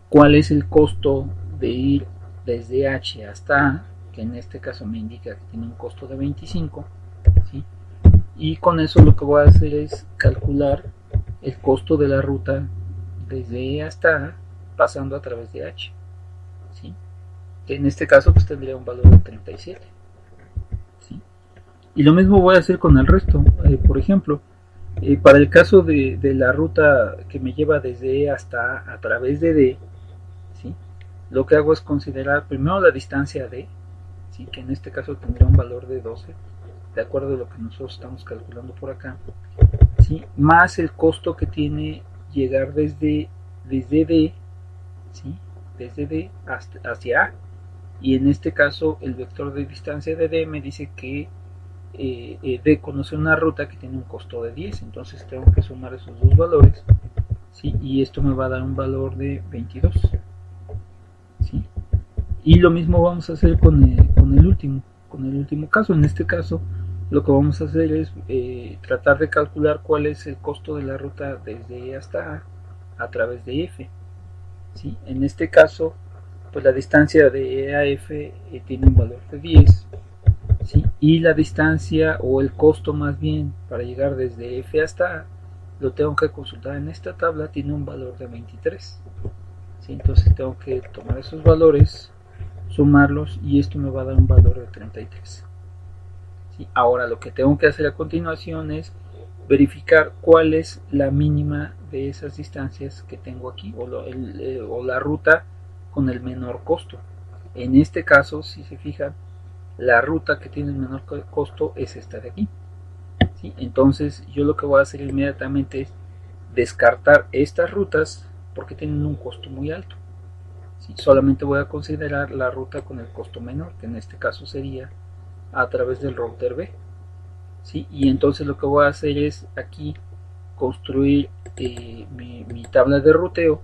cuál es el costo de ir desde H hasta A, que en este caso me indica que tiene un costo de 25, ¿sí? Y con eso lo que voy a hacer es calcular el costo de la ruta desde E hasta A pasando a través de H, ¿sí?, que en este caso pues tendría un valor de 37, ¿sí? Y lo mismo voy a hacer con el resto. Por ejemplo, para el caso de la ruta que me lleva desde E hasta A través de D, ¿sí?, lo que hago es considerar primero la distancia D, ¿sí?, que en este caso tendría un valor de 12, de acuerdo a lo que nosotros estamos calculando por acá, ¿sí?, más el costo que tiene llegar desde D, ¿sí?, desde D hacia A, y en este caso el vector de distancia de D me dice que D conoce una ruta que tiene un costo de 10, entonces tengo que sumar esos dos valores, ¿sí?, y esto me va a dar un valor de 22, ¿sí? Y lo mismo vamos a hacer con el último caso. En este caso lo que vamos a hacer es tratar de calcular cuál es el costo de la ruta desde E hasta A través de F, ¿sí? En este caso pues la distancia de E a F tiene un valor de 10, ¿sí?, y la distancia o el costo más bien para llegar desde F hasta A lo tengo que consultar en esta tabla, tiene un valor de 23, ¿sí? Entonces tengo que tomar esos valores, sumarlos, y esto me va a dar un valor de 33, ¿sí? Ahora lo que tengo que hacer a continuación es verificar cuál es la mínima de esas distancias que tengo aquí, o la ruta con el menor costo. En este caso, si se fijan, la ruta que tiene el menor costo es esta de aquí, ¿sí? Entonces yo lo que voy a hacer inmediatamente es descartar estas rutas porque tienen un costo muy alto, ¿sí? Solamente voy a considerar la ruta con el costo menor, que en este caso sería a través del router B, ¿sí? Y entonces lo que voy a hacer es aquí construir mi tabla de ruteo,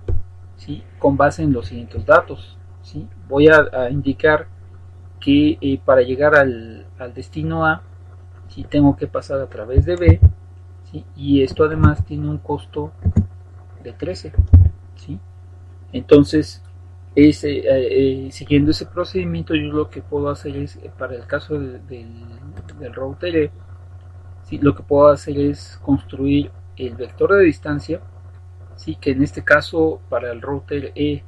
¿sí?, con base en los siguientes datos, ¿sí? Voy a indicar que para llegar al destino A, ¿sí?, tengo que pasar a través de B, ¿sí?, y esto además tiene un costo de 13, ¿sí? Entonces siguiendo ese procedimiento, yo lo que puedo hacer es, para el caso del router E, ¿sí?, lo que puedo hacer es construir el vector de distancia, ¿sí?, que en este caso para el router E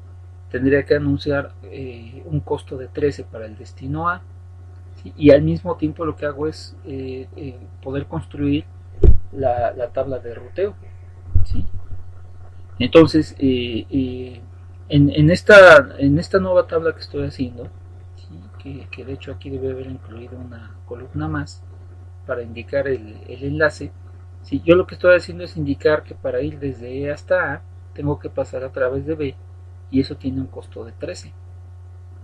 tendría que anunciar un costo de 13 para el destino A, ¿sí?, y al mismo tiempo lo que hago es poder construir la tabla de ruteo, ¿sí? Entonces en esta nueva tabla que estoy haciendo, ¿sí?, que de hecho aquí debe haber incluido una columna más para indicar el enlace, ¿sí?, yo lo que estoy haciendo es indicar que para ir desde E hasta A tengo que pasar a través de B, y eso tiene un costo de 13,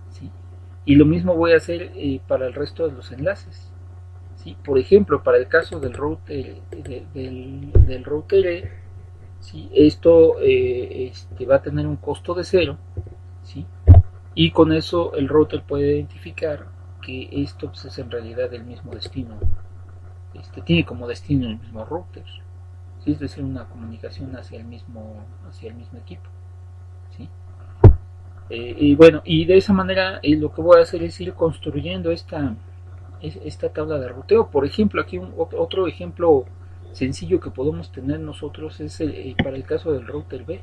¿sí? Y lo mismo voy a hacer para el resto de los enlaces, ¿sí? Por ejemplo, para el caso del router E, ¿sí?, esto va a tener un costo de 0, ¿sí?, y con eso el router puede identificar que esto pues, es en realidad el mismo destino, tiene como destino el mismo router, ¿sí? Es decir, una comunicación hacia el mismo equipo, ¿sí? Y bueno, y de esa manera lo que voy a hacer es ir construyendo esta tabla de ruteo. Por ejemplo, aquí otro ejemplo sencillo que podemos tener nosotros es para el caso del router B,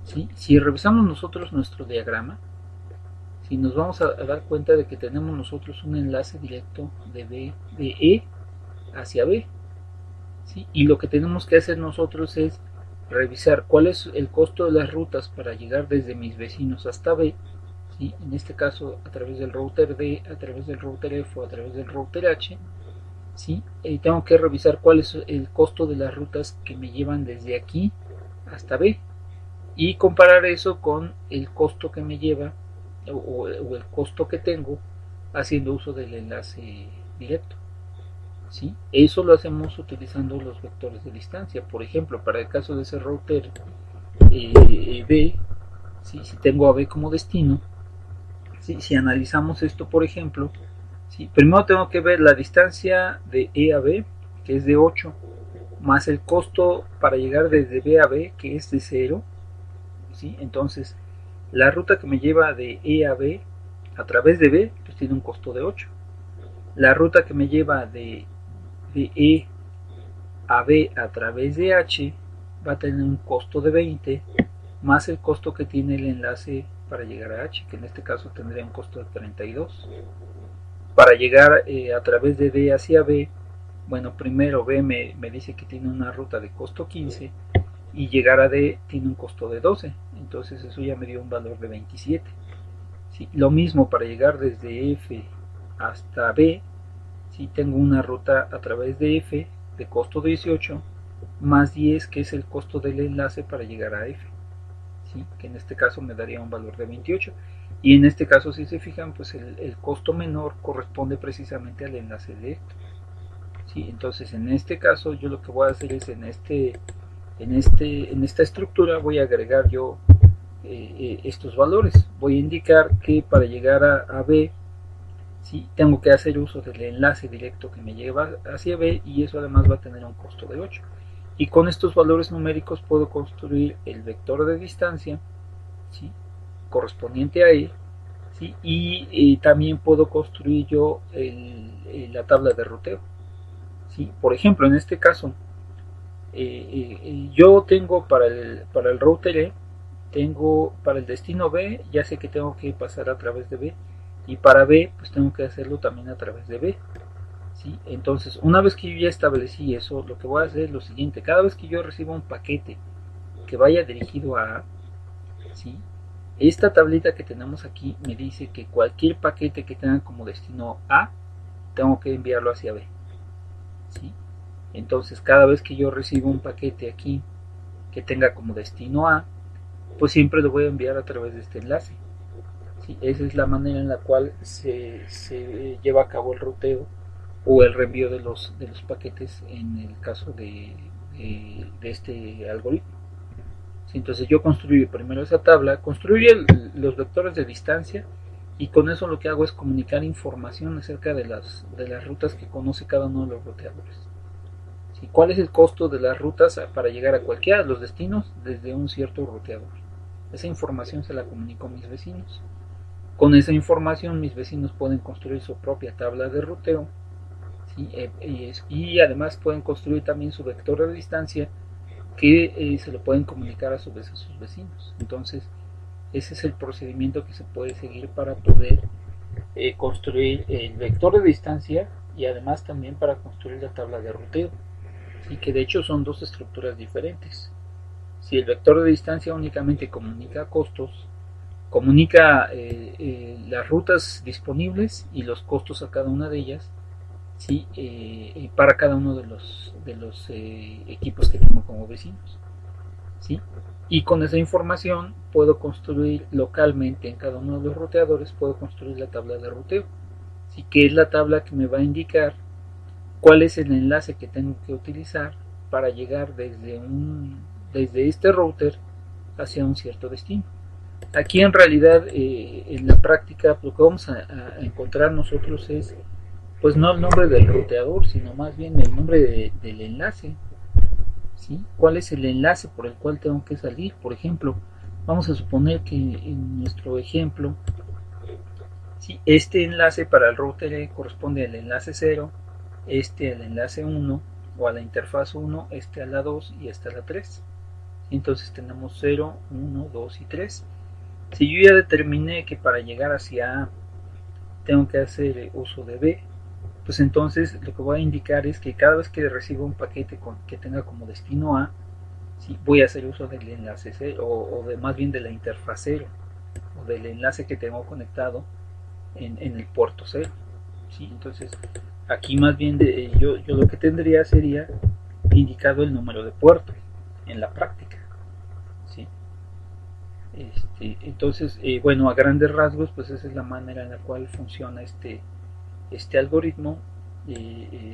¿sí? Si revisamos nosotros nuestro diagrama, si nos vamos a dar cuenta de que tenemos nosotros un enlace directo de E hacia B, ¿sí? Y lo que tenemos que hacer nosotros es revisar cuál es el costo de las rutas para llegar desde mis vecinos hasta B, ¿sí? En este caso a través del router D, a través del router F o a través del router H, ¿sí? Tengo que revisar cuál es el costo de las rutas que me llevan desde aquí hasta B y comparar eso con el costo que me lleva o el costo que tengo haciendo uso del enlace directo, ¿sí? Eso lo hacemos utilizando los vectores de distancia. Por ejemplo, para el caso de ese router B, ¿sí? Si tengo a B como destino, ¿sí? Si analizamos esto, por ejemplo, ¿sí? Primero tengo que ver la distancia de E a B, que es de 8, más el costo para llegar desde B a B, que es de 0, ¿sí? Entonces, la ruta que me lleva de E a B a través de B, pues tiene un costo de 8. La ruta que me lleva de E a B a través de H va a tener un costo de 20, más el costo que tiene el enlace para llegar a H, que en este caso tendría un costo de 32. Para llegar a través de D hacia B, bueno, primero B me dice que tiene una ruta de costo 15 y llegar a D tiene un costo de 12, entonces eso ya me dio un valor de 27. ¿Sí? Lo mismo para llegar desde F hasta B, ¿sí? Tengo una ruta a través de F de costo 18 más 10, que es el costo del enlace para llegar a F, ¿sí? Que en este caso me daría un valor de 28. Y en este caso, si se fijan, pues el costo menor corresponde precisamente al enlace directo, ¿sí? Entonces, en este caso, yo lo que voy a hacer es en esta estructura voy a agregar yo estos valores. Voy a indicar que para llegar a B, ¿sí? Tengo que hacer uso del enlace directo que me lleva hacia B y eso además va a tener un costo de 8. Y con estos valores numéricos puedo construir el vector de distancia, ¿sí? Correspondiente a E, ¿sí? Y también puedo construir yo la tabla de ruteo, ¿sí? Por ejemplo, en este caso, yo tengo para el router E, tengo para el destino B, ya sé que tengo que pasar a través de B, y para B, pues tengo que hacerlo también a través de B, ¿sí? Entonces, una vez que yo ya establecí eso, lo que voy a hacer es lo siguiente: cada vez que yo reciba un paquete que vaya dirigido a A, ¿sí? Esta tablita que tenemos aquí me dice que cualquier paquete que tenga como destino A, tengo que enviarlo hacia B, ¿sí? Entonces, cada vez que yo recibo un paquete aquí que tenga como destino A, pues siempre lo voy a enviar a través de este enlace, ¿sí? Esa es la manera en la cual se lleva a cabo el ruteo o el reenvío de los paquetes en el caso de este algoritmo. Entonces yo construyo primero esa tabla, construyo los vectores de distancia y con eso lo que hago es comunicar información acerca de las rutas que conoce cada uno de los ruteadores. ¿Sí? ¿Cuál es el costo de las rutas para llegar a cualquiera de los destinos desde un cierto ruteador? Esa información se la comunico a mis vecinos. Con esa información mis vecinos pueden construir su propia tabla de ruteo, ¿sí? Y además pueden construir también su vector de distancia que se lo pueden comunicar a su vez a sus vecinos. Entonces, ese es el procedimiento que se puede seguir para poder construir el vector de distancia y además también para construir la tabla de ruteo, ¿sí? Que de hecho son dos estructuras diferentes. Si el vector de distancia únicamente comunica costos, comunica las rutas disponibles y los costos a cada una de ellas, ¿sí? Para cada uno de los equipos que tengo como vecinos, ¿sí? Y con esa información puedo construir localmente en cada uno de los ruteadores, puedo construir la tabla de ruteo, ¿sí? Que es la tabla que me va a indicar cuál es el enlace que tengo que utilizar para llegar desde este router hacia un cierto destino. Aquí en realidad en la práctica lo que vamos a encontrar nosotros es pues no el nombre del ruteador, sino más bien el nombre del enlace. ¿Sí? ¿Cuál es el enlace por el cual tengo que salir? Por ejemplo, vamos a suponer que en nuestro ejemplo, ¿sí? Este enlace para el router corresponde al enlace 0, este al enlace 1 o a la interfaz 1, este a la 2 y este a la 3. Entonces tenemos 0, 1, 2 y 3. Si yo ya determiné que para llegar hacia A tengo que hacer uso de B, pues entonces lo que voy a indicar es que cada vez que reciba un paquete que tenga como destino A, ¿sí? Voy a hacer uso del enlace 0 o más bien de la interfaz 0 o del enlace que tengo conectado en el puerto 0. ¿Sí? Entonces aquí más bien yo lo que tendría sería indicado el número de puertos en la práctica. ¿Sí? Entonces, bueno, a grandes rasgos, pues esa es la manera en la cual funciona este algoritmo.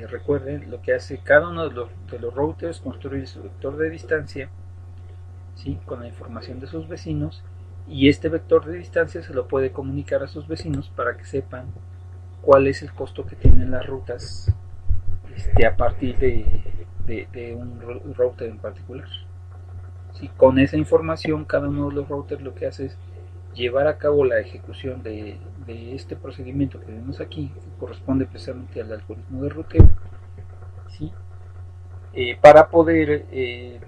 Recuerden, lo que hace cada uno de los routers, construye su vector de distancia, ¿sí? Con la información de sus vecinos, y este vector de distancia se lo puede comunicar a sus vecinos para que sepan cuál es el costo que tienen las rutas a partir de un router en particular. ¿Sí? Con esa información, cada uno de los routers lo que hace es llevar a cabo la ejecución de este procedimiento que vemos aquí, que corresponde precisamente al algoritmo de ruteo, ¿sí? Para poder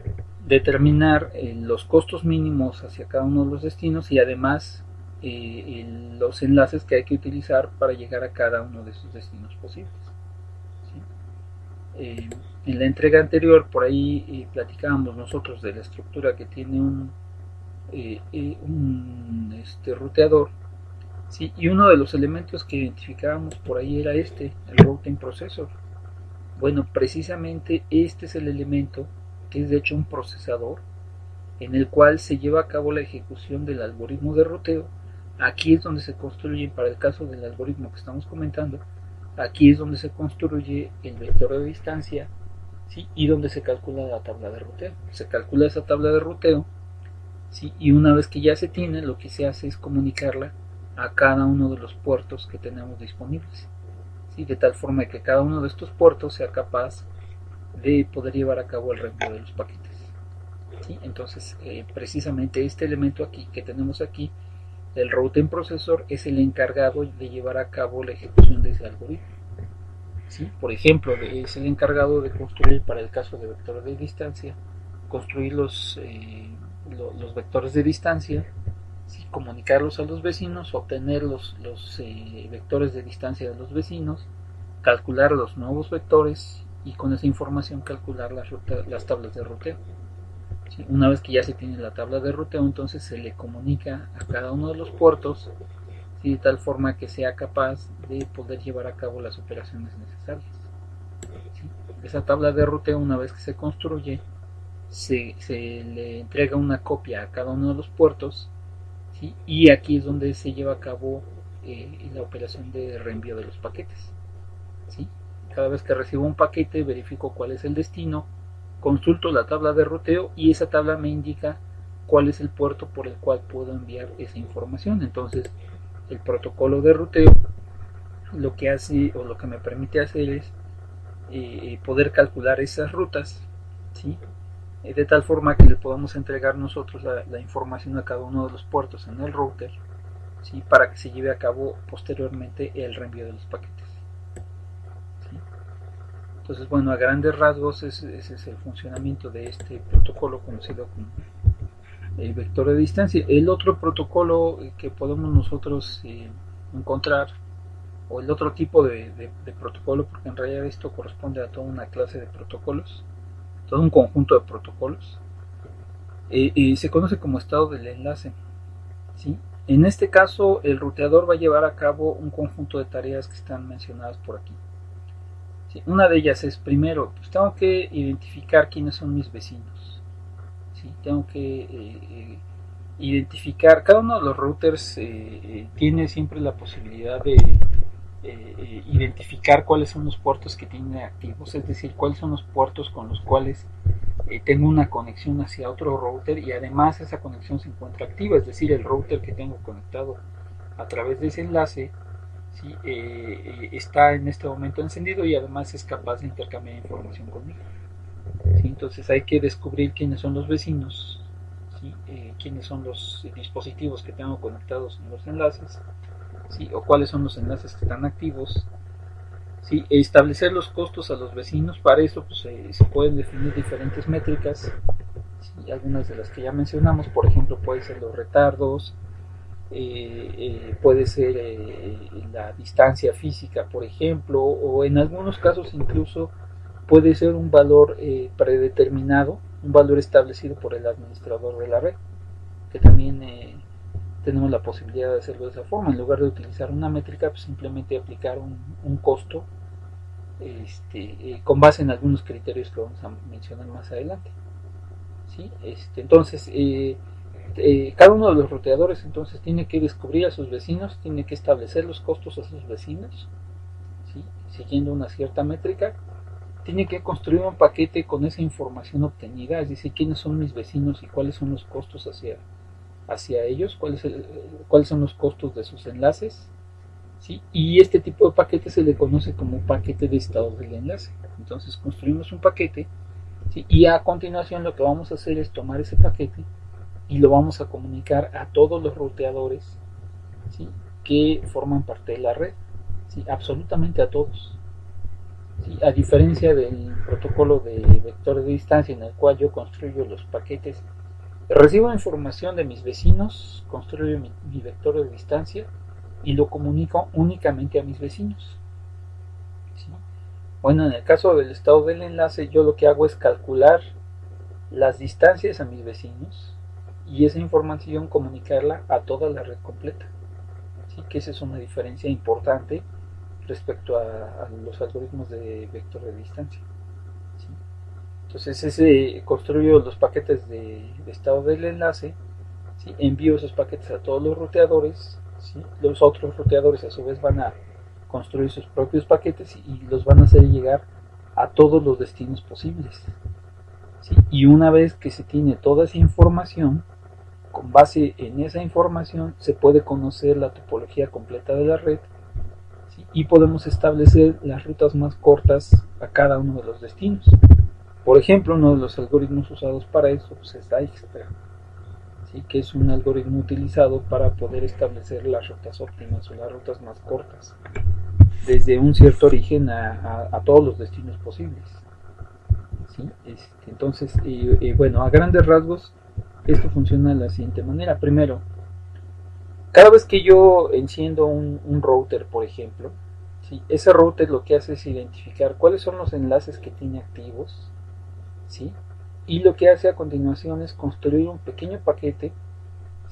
determinar los costos mínimos hacia cada uno de los destinos y además los enlaces que hay que utilizar para llegar a cada uno de esos destinos posibles. ¿Sí? En la entrega anterior, por ahí platicábamos nosotros de la estructura que tiene un ruteador, ¿sí? Y uno de los elementos que identificábamos por ahí era el routing processor. Bueno, precisamente este es el elemento que es de hecho un procesador en el cual se lleva a cabo la ejecución del algoritmo de ruteo. Aquí es donde se construye, para el caso del algoritmo que estamos comentando, aquí es donde se construye el vector de distancia, ¿sí? Y donde se calcula la tabla de ruteo. Se calcula esa tabla de ruteo, ¿sí? Y una vez que ya se tiene, lo que se hace es comunicarla a cada uno de los puertos que tenemos disponibles, ¿sí? De tal forma que cada uno de estos puertos sea capaz de poder llevar a cabo el reenvío de los paquetes. ¿Sí? Entonces, precisamente este elemento aquí que tenemos aquí, el routing processor, es el encargado de llevar a cabo la ejecución de ese algoritmo. ¿Sí? Por ejemplo, es el encargado de construir, para el caso de vectores de distancia, construir los vectores de distancia, ¿sí? Comunicarlos a los vecinos, obtener los vectores de distancia de los vecinos, calcular los nuevos vectores y con esa información calcular las tablas de ruteo. ¿Sí? Una vez que ya se tiene la tabla de ruteo, entonces se le comunica a cada uno de los puertos, ¿sí? De tal forma que sea capaz de poder llevar a cabo las operaciones necesarias. ¿Sí? Esa tabla de ruteo, una vez que se construye, se le entrega una copia a cada uno de los puertos, ¿sí? Y aquí es donde se lleva a cabo la operación de reenvío de los paquetes. ¿Sí? Cada vez que recibo un paquete, verifico cuál es el destino, consulto la tabla de ruteo y esa tabla me indica cuál es el puerto por el cual puedo enviar esa información. Entonces, el protocolo de ruteo lo que hace o lo que me permite hacer es poder calcular esas rutas, ¿sí? De tal forma que le podamos entregar nosotros la información a cada uno de los puertos en el router, ¿sí? Para que se lleve a cabo posteriormente el reenvío de los paquetes. ¿Sí? Entonces, bueno, a grandes rasgos ese es el funcionamiento de este protocolo conocido como el vector de distancia. El otro protocolo que podemos nosotros encontrar, o el otro tipo de protocolo, porque en realidad esto corresponde a toda una clase de protocolos, todo un conjunto de protocolos, se conoce como estado del enlace. ¿Sí? En este caso, el ruteador va a llevar a cabo un conjunto de tareas que están mencionadas por aquí. ¿Sí? Una de ellas es, primero, pues tengo que identificar quiénes son mis vecinos. ¿Sí? Tengo que identificar, cada uno de los routers tiene siempre la posibilidad de identificar cuáles son los puertos que tienen activos, es decir, cuáles son los puertos con los cuales tengo una conexión hacia otro router y además esa conexión se encuentra activa, es decir, el router que tengo conectado a través de ese enlace, ¿sí? Está en este momento encendido y además es capaz de intercambiar información conmigo. ¿Sí? Entonces hay que descubrir quiénes son los vecinos, ¿sí? Quiénes son los dispositivos que tengo conectados en los enlaces, ¿sí? O cuáles son los enlaces que están activos. ¿Sí? Establecer los costos a los vecinos, para eso pues, se pueden definir diferentes métricas, ¿sí? Algunas de las que ya mencionamos, por ejemplo, pueden ser los retardos, puede ser la distancia física, por ejemplo, o en algunos casos incluso puede ser un valor predeterminado, un valor establecido por el administrador de la red, que también tenemos la posibilidad de hacerlo de esa forma. En lugar de utilizar una métrica, pues simplemente aplicar un costo con base en algunos criterios que vamos a mencionar más adelante. ¿Sí? Entonces, cada uno de los roteadores entonces tiene que descubrir a sus vecinos, tiene que establecer los costos a sus vecinos, ¿sí? Siguiendo una cierta métrica, tiene que construir un paquete con esa información obtenida, es decir, quiénes son mis vecinos y cuáles son los costos hacia ellos, cuáles son los costos de sus enlaces, ¿sí? Y este tipo de paquete se le conoce como paquete de estado del enlace. Entonces construimos un paquete, ¿sí? Y a continuación lo que vamos a hacer es tomar ese paquete y lo vamos a comunicar a todos los ruteadores, ¿sí? Que forman parte de la red, ¿sí? Absolutamente a todos. ¿Sí? A diferencia del protocolo de vectores de distancia en el cual yo construyo los paquetes, recibo información de mis vecinos, construyo mi vector de distancia y lo comunico únicamente a mis vecinos. ¿Sí? Bueno, en el caso del estado del enlace, yo lo que hago es calcular las distancias a mis vecinos y esa información comunicarla a toda la red completa. ¿Sí? Que esa es una diferencia importante respecto a los algoritmos de vector de distancia. ¿Sí? Entonces construyo los paquetes de estado del enlace, ¿sí? Envío esos paquetes a todos los ruteadores, ¿sí? Los otros ruteadores a su vez van a construir sus propios paquetes y los van a hacer llegar a todos los destinos posibles. ¿Sí? Y una vez que se tiene toda esa información, con base en esa información se puede conocer la topología completa de la red, ¿sí? Y podemos establecer las rutas más cortas a cada uno de los destinos. Por ejemplo, uno de los algoritmos usados para eso pues, es Dijkstra, ¿sí? Que es un algoritmo utilizado para poder establecer las rutas óptimas o las rutas más cortas desde un cierto origen a todos los destinos posibles. ¿Sí? Entonces, bueno, a grandes rasgos esto funciona de la siguiente manera. Primero, cada vez que yo enciendo un router, por ejemplo, ¿sí? Ese router lo que hace es identificar cuáles son los enlaces que tiene activos, ¿sí? Y lo que hace a continuación es construir un pequeño paquete,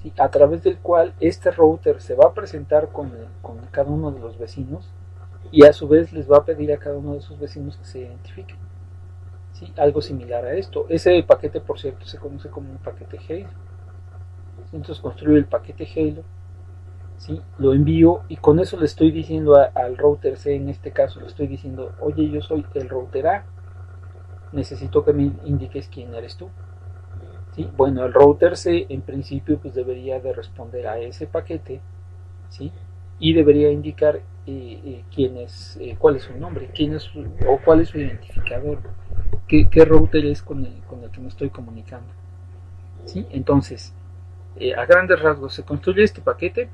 ¿sí? A través del cual este router se va a presentar con cada uno de los vecinos y a su vez les va a pedir a cada uno de sus vecinos que se identifiquen. ¿Sí? Algo similar a esto. Ese paquete, por cierto, se conoce como un paquete Halo. Entonces construyo el paquete Halo, ¿sí? Lo envío y con eso le estoy diciendo al router C, en este caso le estoy diciendo, oye, yo soy el router A, necesito que me indiques quién eres tú. ¿Sí? Bueno, el router C en principio pues debería de responder a ese paquete, ¿sí? Y debería indicar cuál es su nombre, o cuál es su identificador, qué router es con el que me estoy comunicando. ¿Sí? Entonces, a grandes rasgos se construye este paquete,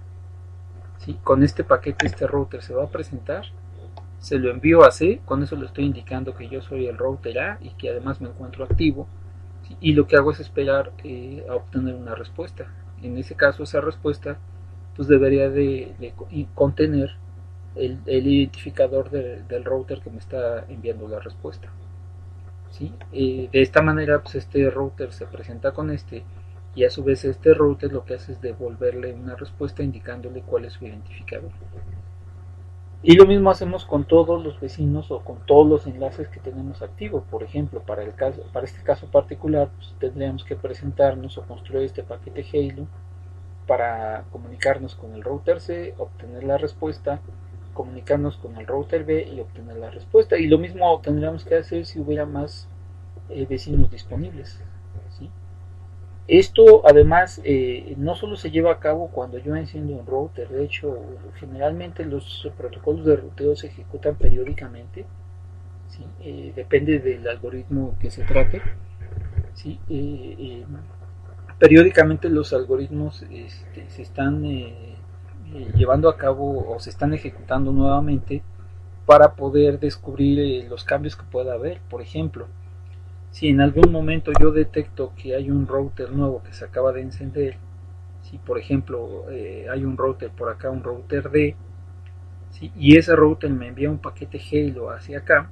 ¿sí? Con este paquete este router se va a presentar, se lo envío a C, con eso le estoy indicando que yo soy el router A y que además me encuentro activo, ¿sí? Y lo que hago es esperar a obtener una respuesta. En ese caso esa respuesta pues debería de contener el identificador del router que me está enviando la respuesta. ¿Sí? De esta manera pues este router se presenta con y a su vez este router lo que hace es devolverle una respuesta indicándole cuál es su identificador. Y lo mismo hacemos con todos los vecinos o con todos los enlaces que tenemos activos. Por ejemplo, para este caso particular pues tendríamos que presentarnos o construir este paquete Halo para comunicarnos con el router C, obtener la respuesta, comunicarnos con el router B y obtener la respuesta. Y lo mismo tendríamos que hacer si hubiera más vecinos disponibles, ¿sí? Esto además no solo se lleva a cabo cuando yo enciendo un router. De hecho, generalmente los protocolos de ruteo se ejecutan periódicamente, ¿sí? Depende del algoritmo que se trate, ¿sí? Periódicamente los algoritmos se están llevando a cabo o se están ejecutando nuevamente para poder descubrir los cambios que pueda haber. Por ejemplo, si en algún momento yo detecto que hay un router nuevo que se acaba de encender, si por ejemplo hay un router por acá, un router D, ¿sí? Y ese router me envía un paquete Halo hacia acá,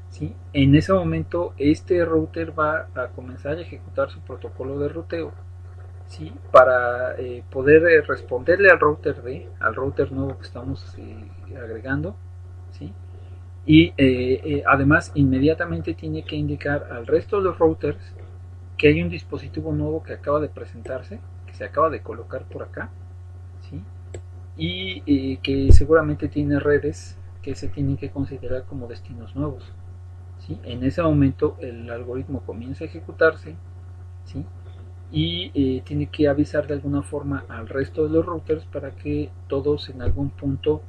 ¿sí? En ese momento este router va a comenzar a ejecutar su protocolo de ruteo, ¿sí? Para poder responderle al router D, al router nuevo que estamos agregando, ¿sí? Y además inmediatamente tiene que indicar al resto de los routers que hay un dispositivo nuevo que acaba de presentarse, que se acaba de colocar por acá, ¿sí? Y que seguramente tiene redes que se tienen que considerar como destinos nuevos, ¿sí? En ese momento el algoritmo comienza a ejecutarse, ¿sí? Y tiene que avisar de alguna forma al resto de los routers para que todos en algún punto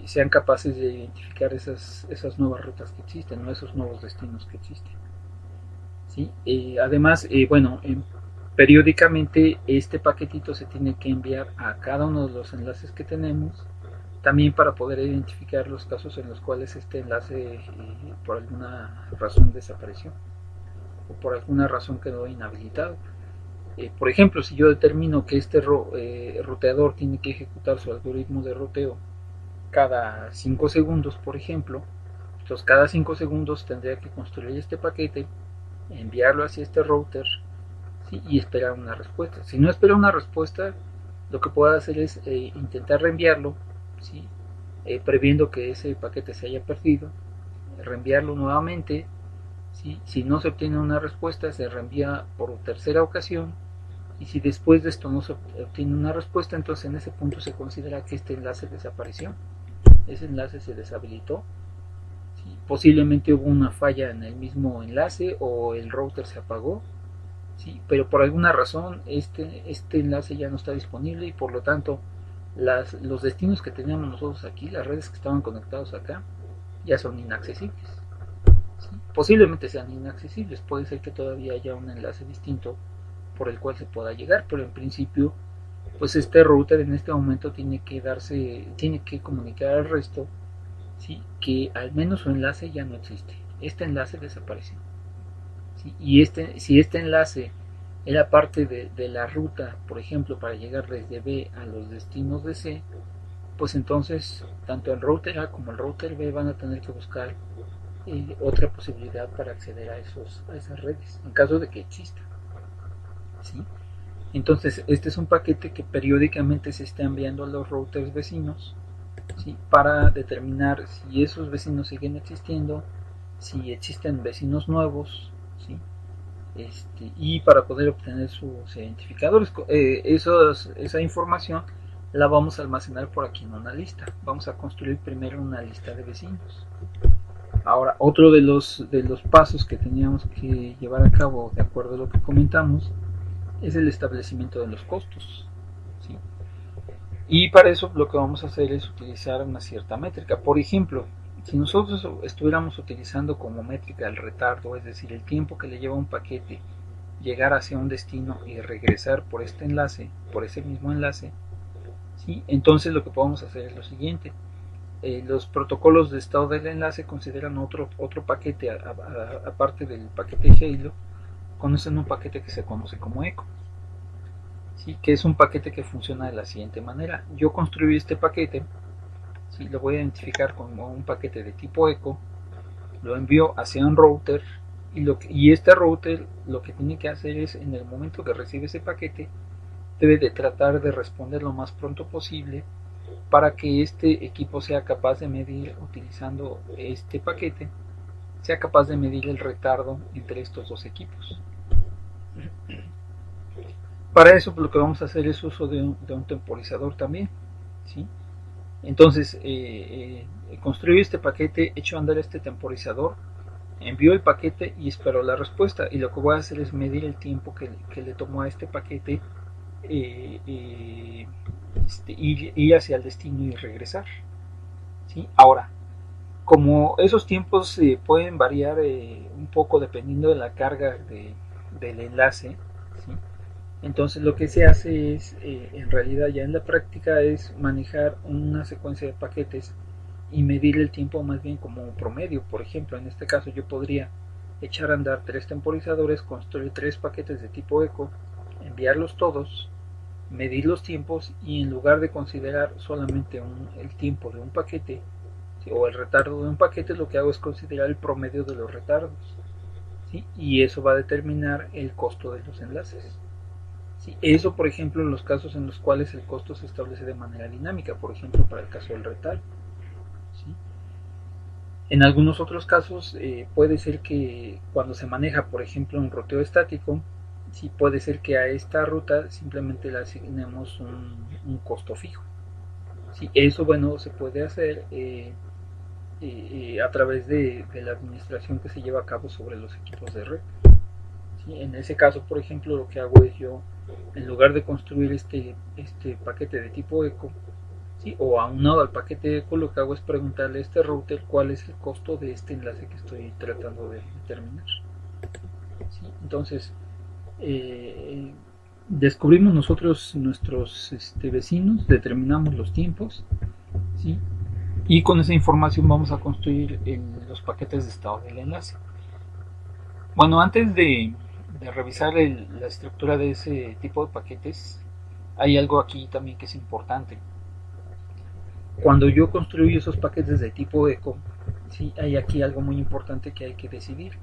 sean capaces de identificar esas nuevas rutas que existen, ¿no? Esos nuevos destinos que existen, ¿sí? Además, bueno, periódicamente este paquetito se tiene que enviar a cada uno de los enlaces que tenemos, también para poder identificar los casos en los cuales este enlace por alguna razón desapareció o por alguna razón quedó inhabilitado. Por ejemplo, si yo determino que este ruteador tiene que ejecutar su algoritmo de ruteo cada 5 segundos, por ejemplo, entonces cada 5 segundos tendría que construir este paquete, enviarlo hacia este router, ¿sí? Y esperar una respuesta. Si no espera una respuesta, lo que puedo hacer es intentar reenviarlo, ¿sí? Previendo que ese paquete se haya perdido, reenviarlo nuevamente, ¿sí? Si no se obtiene una respuesta, se reenvía por tercera ocasión, y si después de esto no se obtiene una respuesta, entonces en ese punto se considera que este enlace desapareció, ese enlace se deshabilitó, ¿sí? Posiblemente hubo una falla en el mismo enlace o el router se apagó, ¿sí? Pero por alguna razón este enlace ya no está disponible y por lo tanto los destinos que teníamos nosotros aquí, las redes que estaban conectados acá, ya son inaccesibles, ¿sí? Posiblemente sean inaccesibles, puede ser que todavía haya un enlace distinto por el cual se pueda llegar, pero en principio pues este router en este momento tiene que comunicar al resto, ¿sí? Que al menos su enlace ya no existe, este enlace desapareció, ¿sí? Y si este enlace era parte de la ruta, por ejemplo, para llegar desde B a los destinos de C, pues entonces tanto el router A como el router B van a tener que buscar otra posibilidad para acceder a esas redes, en caso de que exista, ¿sí? Entonces este es un paquete que periódicamente se está enviando a los routers vecinos, ¿sí? Para determinar si esos vecinos siguen existiendo, si existen vecinos nuevos, ¿sí? Y para poder obtener sus identificadores. Esa información la vamos a almacenar por aquí en una lista. Vamos a construir primero una lista de vecinos. Ahora, otro de los pasos que teníamos que llevar a cabo, de acuerdo a lo que comentamos, es el establecimiento de los costos, ¿sí? Y para eso lo que vamos a hacer es utilizar una cierta métrica. Por ejemplo, si nosotros estuviéramos utilizando como métrica el retardo, es decir, el tiempo que le lleva a un paquete llegar hacia un destino y regresar por este enlace, por ese mismo enlace, ¿sí? Entonces lo que podemos hacer es lo siguiente. Los protocolos de estado del enlace consideran otro paquete aparte del paquete Halo, conocen un paquete que se conoce como eco, ¿sí? Que es un paquete que funciona de la siguiente manera. Yo construí este paquete, ¿sí? Lo voy a identificar como un paquete de tipo eco, lo envío hacia un router y este router lo que tiene que hacer es, en el momento que recibe ese paquete, debe de tratar de responder lo más pronto posible para que este equipo sea capaz de medir, utilizando este paquete, sea capaz de medir el retardo entre estos dos equipos. Para eso lo que vamos a hacer es uso de un temporizador también, ¿sí? Entonces construyo este paquete, echo a andar este temporizador, envío el paquete y espero la respuesta, y lo que voy a hacer es medir el tiempo que le tomó a este paquete ir hacia el destino y regresar, ¿sí? Ahora, como esos tiempos pueden variar un poco dependiendo de la carga del enlace, ¿sí? Entonces lo que se hace es, en realidad ya en la práctica, es manejar una secuencia de paquetes y medir el tiempo más bien como un promedio. Por ejemplo, en este caso yo podría echar a andar 3 temporizadores, construir 3 paquetes de tipo eco, enviarlos todos, medir los tiempos, y en lugar de considerar solamente el tiempo de un paquete, ¿sí?, o el retardo de un paquete, lo que hago es considerar el promedio de los retardos, ¿sí? Y eso va a determinar el costo de los enlaces. ¿Sí? Eso, por ejemplo, en los casos en los cuales el costo se establece de manera dinámica, por ejemplo, para el caso del retardo, ¿sí? En algunos otros casos puede ser que cuando se maneja, por ejemplo, un ruteo estático, sí puede ser que a esta ruta simplemente le asignemos un costo fijo. Sí, eso, bueno, se puede hacer a través de la administración que se lleva a cabo sobre los equipos de red. ¿Sí? En ese caso, por ejemplo, lo que hago es yo, en lugar de construir este paquete de tipo eco, ¿sí?, o aunado al paquete eco, lo que hago es preguntarle a este router cuál es el costo de este enlace que estoy tratando de determinar. ¿Sí? Entonces, descubrimos nosotros nuestros vecinos, determinamos los tiempos, ¿sí?, y con esa información vamos a construir los paquetes de estado del enlace. Bueno, antes de revisar la estructura de ese tipo de paquetes, hay algo aquí también que es importante. Cuando yo construyo esos paquetes de tipo eco, ¿sí?, hay aquí algo muy importante que hay que decidir.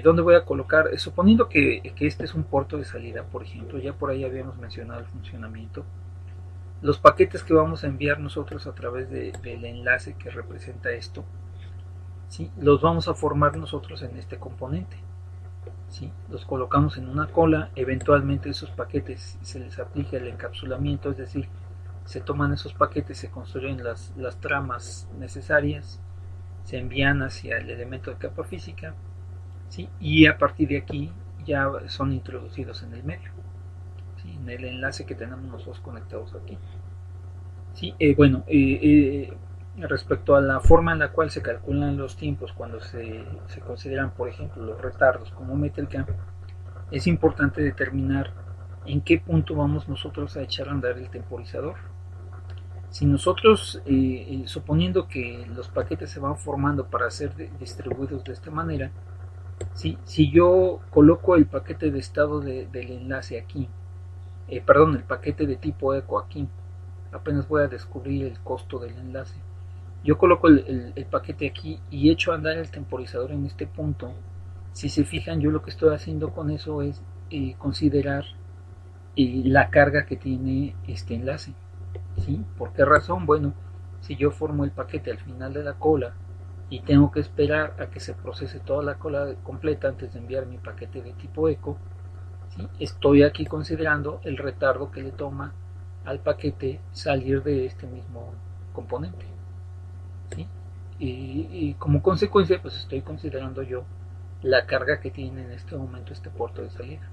¿Dónde voy a colocar? Suponiendo que este es un puerto de salida, por ejemplo, ya por ahí habíamos mencionado el funcionamiento. Los paquetes que vamos a enviar nosotros a través del enlace que representa esto, ¿sí?, los vamos a formar nosotros en este componente. ¿Sí? Los colocamos en una cola, eventualmente esos paquetes se les aplica el encapsulamiento, es decir, se toman esos paquetes, se construyen las tramas necesarias, se envían hacia el elemento de capa física, ¿sí?, y a partir de aquí ya son introducidos en el medio, ¿sí?, en el enlace que tenemos nosotros conectados aquí. ¿Sí? Respecto a la forma en la cual se calculan los tiempos cuando se consideran, por ejemplo, los retardos como métrica, es importante determinar en qué punto vamos nosotros a echar a andar el temporizador. Si nosotros, suponiendo que los paquetes se van formando para ser distribuidos de esta manera, ¿sí?, si yo coloco el paquete de estado del enlace aquí, el paquete de tipo eco aquí, apenas voy a descubrir el costo del enlace, yo coloco el paquete aquí y echo a andar el temporizador en este punto. Si se fijan, yo lo que estoy haciendo con eso es considerar la carga que tiene este enlace. ¿Sí? ¿Por qué razón? Bueno, si yo formo el paquete al final de la cola y tengo que esperar a que se procese toda la cola completa antes de enviar mi paquete de tipo eco, ¿sí?, estoy aquí considerando el retardo que le toma al paquete salir de este mismo componente. ¿Sí? Y como consecuencia, pues estoy considerando yo la carga que tiene en este momento este puerto de salida.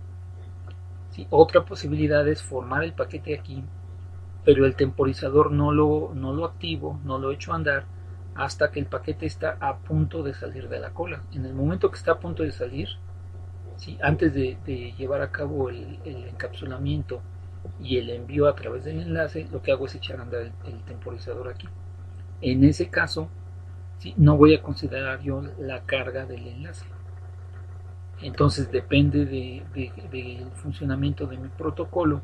¿Sí? Otra posibilidad es formar el paquete aquí, pero el temporizador no lo activo, no lo echo a andar hasta que el paquete está a punto de salir de la cola. En el momento que está a punto de salir, ¿sí?, antes de llevar a cabo el encapsulamiento y el envío a través del enlace, lo que hago es echar a andar el temporizador aquí. En ese caso, ¿sí?, no voy a considerar yo la carga del enlace. Entonces depende del funcionamiento de mi protocolo,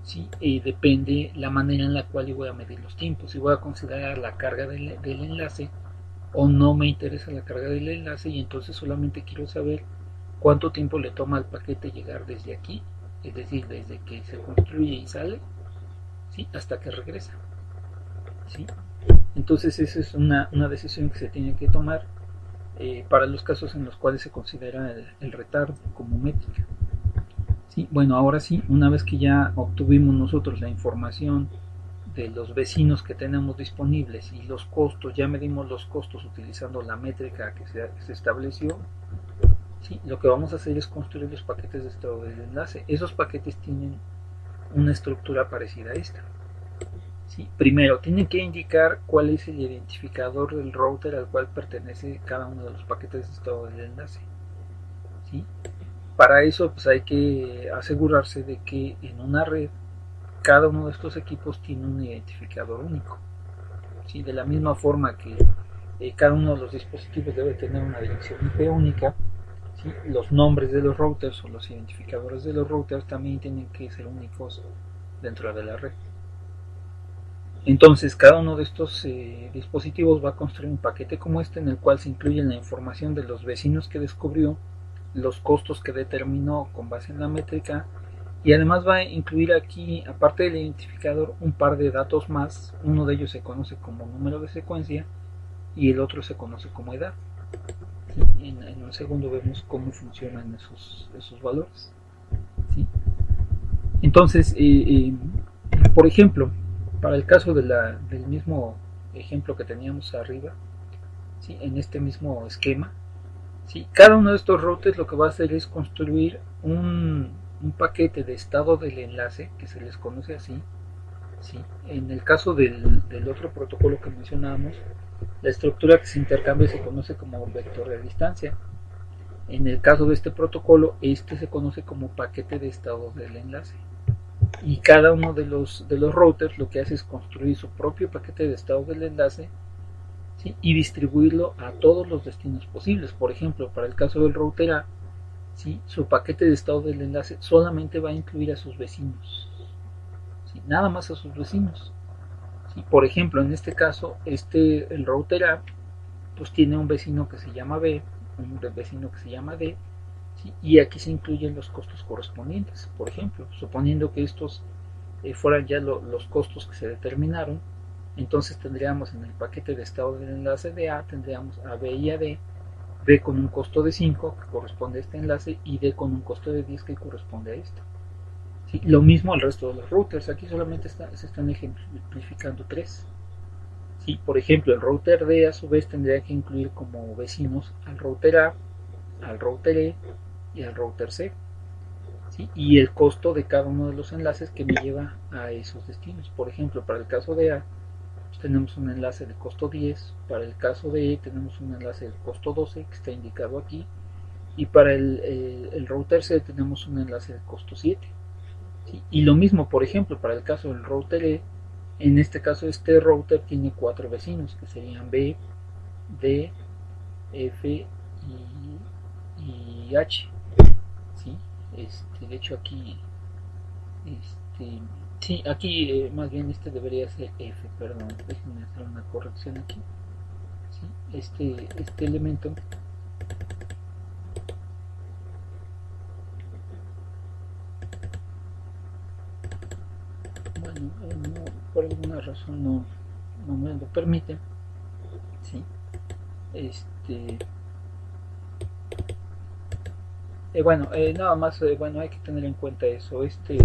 ¿sí?, depende la manera en la cual yo voy a medir los tiempos. Si voy a considerar la carga del enlace o no me interesa la carga del enlace, y entonces solamente quiero saber cuánto tiempo le toma al paquete llegar desde aquí, es decir, desde que se construye y sale, ¿sí?, hasta que regresa. ¿Sí? Entonces esa es una decisión que se tiene que tomar para los casos en los cuales se considera el retardo como métrica. ¿Sí? Bueno, ahora sí, una vez que ya obtuvimos nosotros la información de los vecinos que tenemos disponibles y los costos, ya medimos los costos utilizando la métrica que se estableció, ¿sí? Lo que vamos a hacer es construir los paquetes de estado del enlace. Esos paquetes tienen una estructura parecida a esta. ¿Sí? Primero, tienen que indicar cuál es el identificador del router al cual pertenece cada uno de los paquetes de estado del enlace. ¿Sí? Para eso pues hay que asegurarse de que en una red cada uno de estos equipos tiene un identificador único. ¿Sí? De la misma forma que cada uno de los dispositivos debe tener una dirección IP única, ¿sí? Los nombres de los routers o los identificadores de los routers también tienen que ser únicos dentro de la red. Entonces cada uno de estos dispositivos va a construir un paquete como este en el cual se incluye la información de los vecinos que descubrió, los costos que determinó con base en la métrica, y además va a incluir aquí, aparte del identificador, un par de datos más. Uno de ellos se conoce como número de secuencia y el otro se conoce como edad. ¿Sí? En un segundo vemos cómo funcionan esos valores. ¿Sí? Entonces, por ejemplo, para el caso del mismo ejemplo que teníamos arriba, ¿sí? En este mismo esquema, ¿sí? Cada uno de estos routers lo que va a hacer es construir un paquete de estado del enlace, que se les conoce así. ¿Sí? En el caso del otro protocolo que mencionábamos, la estructura que se intercambia se conoce como vector de distancia. En el caso de este protocolo, este se conoce como paquete de estado del enlace. Y cada uno de los routers lo que hace es construir su propio paquete de estado del enlace, ¿sí? Y distribuirlo a todos los destinos posibles. Por ejemplo, para el caso del router A, ¿sí? Su paquete de estado del enlace solamente va a incluir a sus vecinos, ¿sí? Nada más a sus vecinos. ¿Sí? Por ejemplo, en este caso, el router A pues tiene un vecino que se llama B, un vecino que se llama D, ¿sí? Y aquí se incluyen los costos correspondientes. Por ejemplo, suponiendo que estos fueran ya los costos que se determinaron, entonces tendríamos en el paquete de estado del enlace de A, tendríamos a B y a D, B con un costo de 5 que corresponde a este enlace y D con un costo de 10 que corresponde a este. ¿Sí? Lo mismo al resto de los routers, aquí solamente se están ejemplificando 3. ¿Sí? Por ejemplo, el router D a su vez tendría que incluir como vecinos al router A, al router E y al router C. ¿Sí? Y el costo de cada uno de los enlaces que me lleva a esos destinos. Por ejemplo, para el caso de A, pues tenemos un enlace de costo 10, para el caso de E tenemos un enlace de costo 12 que está indicado aquí, y para el router C tenemos un enlace de costo 7. ¿Sí? Y lo mismo, por ejemplo, para el caso del router E, en este caso este router tiene 4 vecinos que serían B, D, F y H. ¿Sí? De hecho aquí sí, aquí más bien debería ser F, perdón, déjenme hacer una corrección aquí. ¿Sí? Este elemento bueno, no, por alguna razón no me lo permite. ¿Sí? Bueno, nada más, bueno, hay que tener en cuenta eso. Este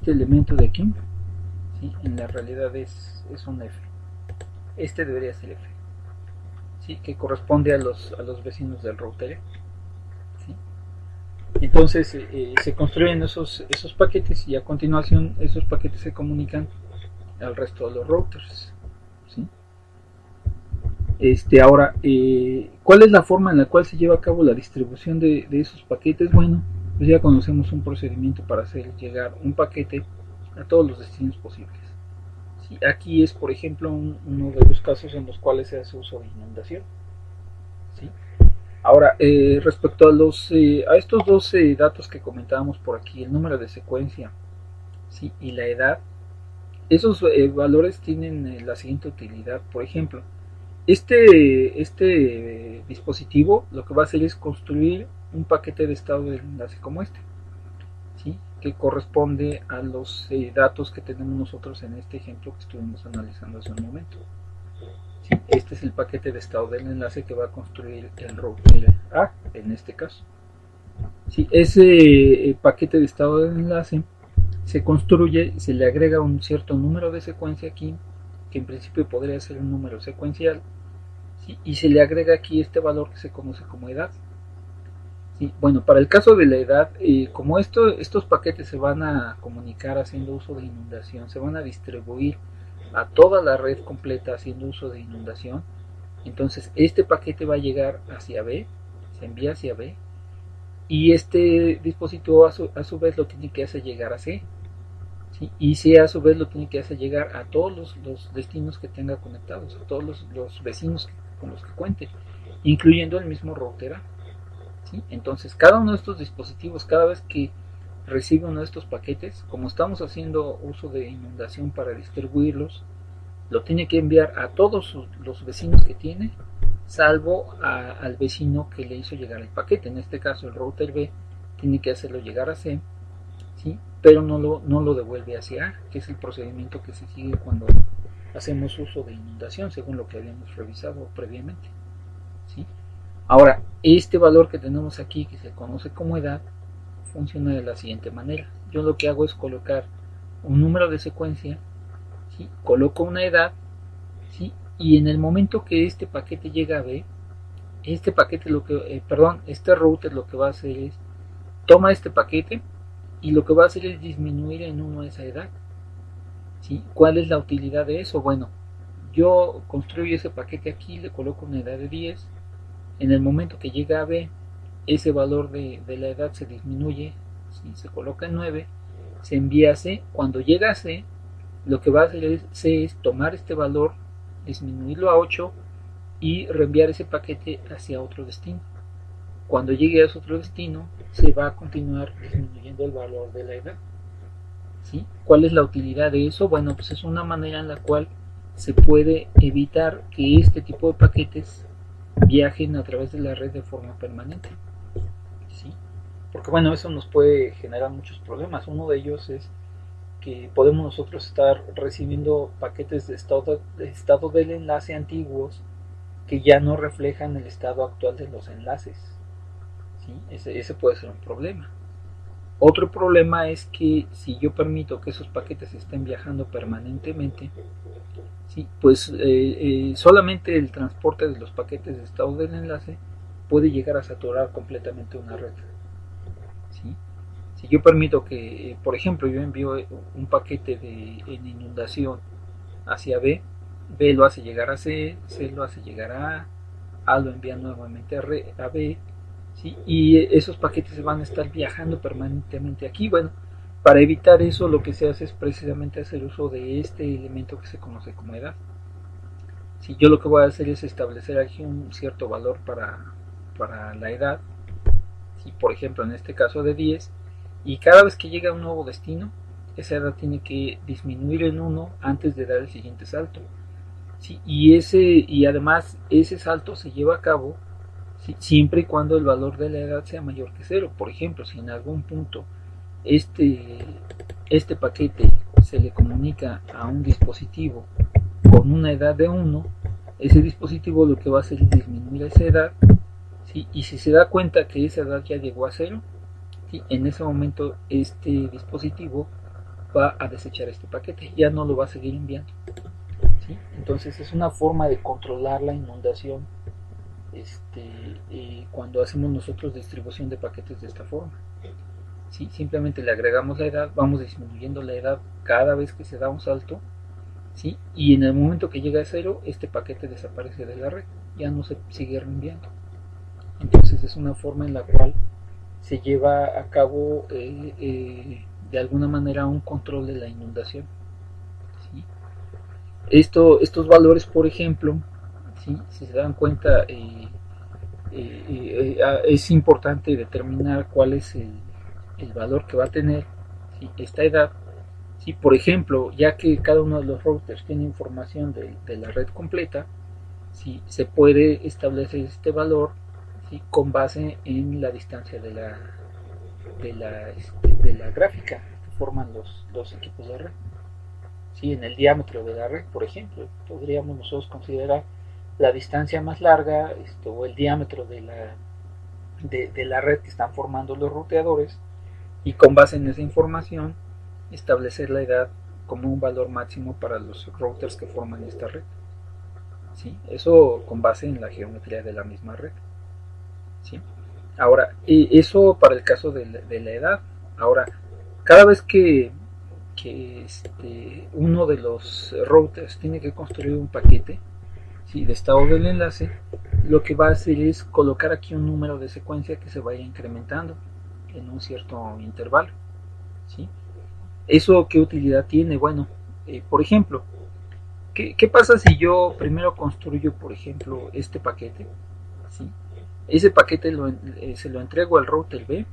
elemento de aquí, ¿sí? En la realidad es un F. Este debería ser F, ¿sí? Que corresponde a los vecinos del router. ¿Sí? Entonces se construyen esos paquetes y a continuación esos paquetes se comunican al resto de los routers. ¿Sí? Ahora, ¿cuál es la forma en la cual se lleva a cabo la distribución de esos paquetes? Bueno, pues ya conocemos un procedimiento para hacer llegar un paquete a todos los destinos posibles. ¿Sí? Aquí es, por ejemplo, uno de los casos en los cuales se hace uso de inundación. ¿Sí? Ahora, respecto a estos dos datos que comentábamos por aquí, el número de secuencia, ¿sí? Y la edad, esos valores tienen la siguiente utilidad. Por ejemplo, este dispositivo lo que va a hacer es construir un paquete de estado de enlace como este, ¿sí? Que corresponde a los datos que tenemos nosotros en este ejemplo que estuvimos analizando hace un momento. ¿Sí? Este es el paquete de estado del enlace que va a construir el router A en este caso. ¿Sí? Ese paquete de estado del enlace se construye, se le agrega un cierto número de secuencia aquí, que en principio podría ser un número secuencial, ¿sí? Y se le agrega aquí este valor que se conoce como edad. ¿Sí? Bueno, para el caso de la edad, como estos paquetes se van a comunicar haciendo uso de inundación, se van a distribuir a toda la red completa haciendo uso de inundación, entonces este paquete va a llegar hacia B, se envía hacia B, y este dispositivo a su vez lo tiene que hacer llegar a C, ¿sí? Y C a su vez lo tiene que hacer llegar a todos los destinos que tenga conectados, a todos los vecinos con los que cuente, incluyendo el mismo router A. ¿Sí? Entonces, cada uno de estos dispositivos, cada vez que recibe uno de estos paquetes, como estamos haciendo uso de inundación para distribuirlos, lo tiene que enviar a todos los vecinos que tiene, salvo al vecino que le hizo llegar el paquete. En este caso, el router B tiene que hacerlo llegar a C, ¿sí? Pero no lo devuelve hacia A, que es el procedimiento que se sigue cuando hacemos uso de inundación, según lo que habíamos revisado previamente. ¿Sí? Ahora, este valor que tenemos aquí, que se conoce como edad, funciona de la siguiente manera. Yo lo que hago es colocar un número de secuencia, ¿sí? Coloco una edad, ¿sí? Y en el momento que este paquete llega a B, este paquete este router lo que va a hacer es toma este paquete y lo que va a hacer es disminuir en 1 esa edad. ¿Sí? ¿Cuál es la utilidad de eso? Bueno, yo construyo ese paquete aquí, le coloco una edad de 10. En el momento que llega a B, ese valor de la edad se disminuye, ¿sí? Se coloca en 9, se envía a C. Cuando llega a C, lo que va a hacer C es tomar este valor, disminuirlo a 8 y reenviar ese paquete hacia otro destino. Cuando llegue a ese otro destino, se va a continuar disminuyendo el valor de la edad. ¿Sí? ¿Cuál es la utilidad de eso? Bueno, pues es una manera en la cual se puede evitar que este tipo de paquetes viajen a través de la red de forma permanente. ¿Sí? Porque bueno, eso nos puede generar muchos problemas. Uno de ellos es que podemos nosotros estar recibiendo paquetes de estado del enlace antiguos que ya no reflejan el estado actual de los enlaces. ¿Sí? Ese puede ser un problema. Otro problema es que si yo permito que esos paquetes estén viajando permanentemente, ¿sí? Pues solamente el transporte de los paquetes de estado del enlace puede llegar a saturar completamente una red. ¿Sí? Si yo permito que, por ejemplo, yo envío un paquete en inundación hacia B, B lo hace llegar a C, C lo hace llegar A lo envía nuevamente a B, ¿sí? Y esos paquetes se van a estar viajando permanentemente aquí. Bueno, para evitar eso lo que se hace es precisamente hacer uso de este elemento que se conoce como edad. Si yo lo que voy a hacer es establecer aquí un cierto valor para la edad, ¿sí? Por ejemplo en este caso de 10, y cada vez que llega a un nuevo destino, esa edad tiene que disminuir en 1 antes de dar el siguiente salto. ¿Sí? Y además ese salto se lleva a cabo, ¿sí? Siempre y cuando el valor de la edad sea mayor que 0. Por ejemplo, si en algún punto este, este paquete se le comunica a un dispositivo con una edad de 1, ese dispositivo lo que va a hacer es disminuir esa edad, ¿sí? Y si se da cuenta que esa edad ya llegó a 0, ¿sí? En ese momento este dispositivo va a desechar este paquete, ya no lo va a seguir enviando. ¿Sí? Entonces es una forma de controlar la inundación cuando hacemos nosotros distribución de paquetes de esta forma. ¿Sí? Simplemente le agregamos la edad, vamos disminuyendo la edad cada vez que se da un salto, ¿sí? Y en el momento que llega a 0, este paquete desaparece de la red, ya no se sigue reenviando. Entonces es una forma en la cual se lleva a cabo de alguna manera un control de la inundación. ¿Sí? Estos valores, por ejemplo, ¿sí? Si se dan cuenta, es importante determinar cuál es el valor que va a tener, ¿sí? Esta edad. ¿Sí? Por ejemplo, ya que cada uno de los routers tiene información de la red completa, ¿sí? Se puede establecer este valor, ¿sí? Con base en la distancia de la gráfica que forman los equipos de red. ¿Sí? En el diámetro de la red, por ejemplo, podríamos nosotros considerar la distancia más larga o el diámetro de la red que están formando los ruteadores, y con base en esa información establecer la edad como un valor máximo para los routers que forman esta red. ¿Sí? Eso con base en la geometría de la misma red. ¿Sí? Ahora, eso para el caso de la edad. Ahora, cada vez que uno de los routers tiene que construir un paquete, ¿sí?, de estado del enlace, lo que va a hacer es colocar aquí un número de secuencia que se vaya incrementando en un cierto intervalo. ¿Sí? ¿Eso qué utilidad tiene? Bueno, por ejemplo, ¿qué pasa si yo primero construyo, por ejemplo, este paquete? ¿Sí? Ese paquete se lo entrego al router B,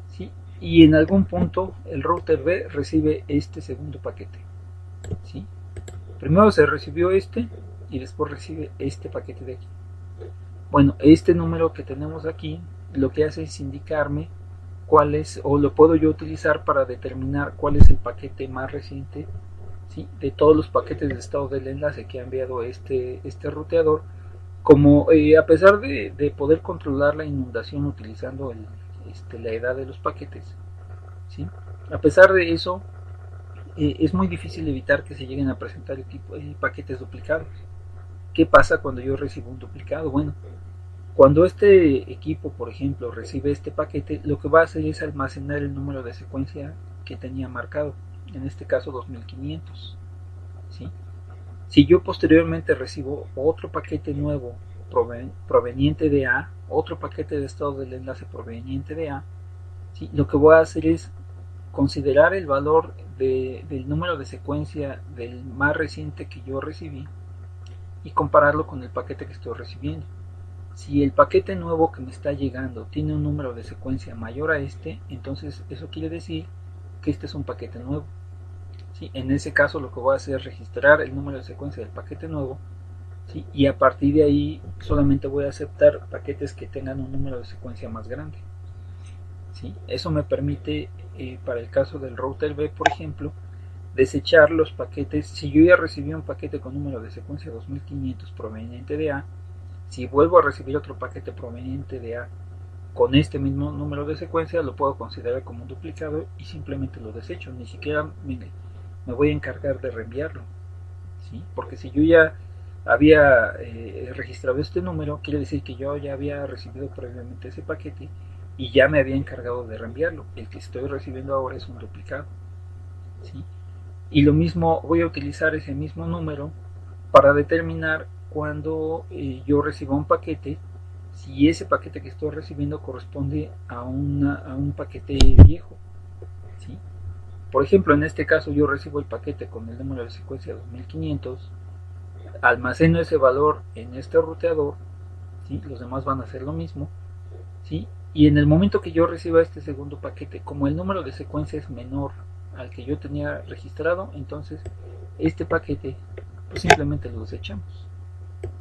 ¿sí?, y en algún punto el router B recibe este segundo paquete. ¿Sí? Primero se recibió este y después recibe este paquete de aquí. Bueno, este número que tenemos aquí lo que hace es indicarme cuál es, o lo puedo yo utilizar para determinar cuál es el paquete más reciente, ¿sí?, de todos los paquetes de estado del enlace que ha enviado este ruteador. Como a pesar de poder controlar la inundación utilizando la edad de los paquetes, ¿sí?, a pesar de eso, es muy difícil evitar que se lleguen a presentar paquetes duplicados. ¿Qué pasa cuando yo recibo un duplicado? Bueno, cuando este equipo, por ejemplo, recibe este paquete, lo que va a hacer es almacenar el número de secuencia que tenía marcado, en este caso 2500. ¿Sí? Si yo posteriormente recibo otro paquete nuevo proveniente de A, otro paquete de estado del enlace proveniente de A, ¿sí?, lo que voy a hacer es considerar el valor del número de secuencia del más reciente que yo recibí y compararlo con el paquete que estoy recibiendo. Si el paquete nuevo que me está llegando tiene un número de secuencia mayor a este, entonces eso quiere decir que este es un paquete nuevo. ¿Sí? En ese caso lo que voy a hacer es registrar el número de secuencia del paquete nuevo, ¿sí?, y a partir de ahí solamente voy a aceptar paquetes que tengan un número de secuencia más grande. ¿Sí? Eso me permite, para el caso del router B, por ejemplo, desechar los paquetes. Si yo ya recibí un paquete con número de secuencia 2500 proveniente de A, si vuelvo a recibir otro paquete proveniente de A con este mismo número de secuencia, lo puedo considerar como un duplicado y simplemente lo desecho. Ni siquiera me voy a encargar de reenviarlo. ¿Sí? Porque si yo ya había registrado este número, quiere decir que yo ya había recibido previamente ese paquete y ya me había encargado de reenviarlo. El que estoy recibiendo ahora es un duplicado. ¿Sí? Y lo mismo, voy a utilizar ese mismo número para determinar cuando yo reciba un paquete, si ese paquete que estoy recibiendo corresponde a un paquete viejo. ¿Sí? Por ejemplo, en este caso yo recibo el paquete con el número de secuencia 2500, almaceno ese valor en este ruteador, ¿sí?, los demás van a hacer lo mismo, ¿sí?, y en el momento que yo reciba este segundo paquete, como el número de secuencia es menor al que yo tenía registrado, entonces este paquete pues simplemente lo desechamos.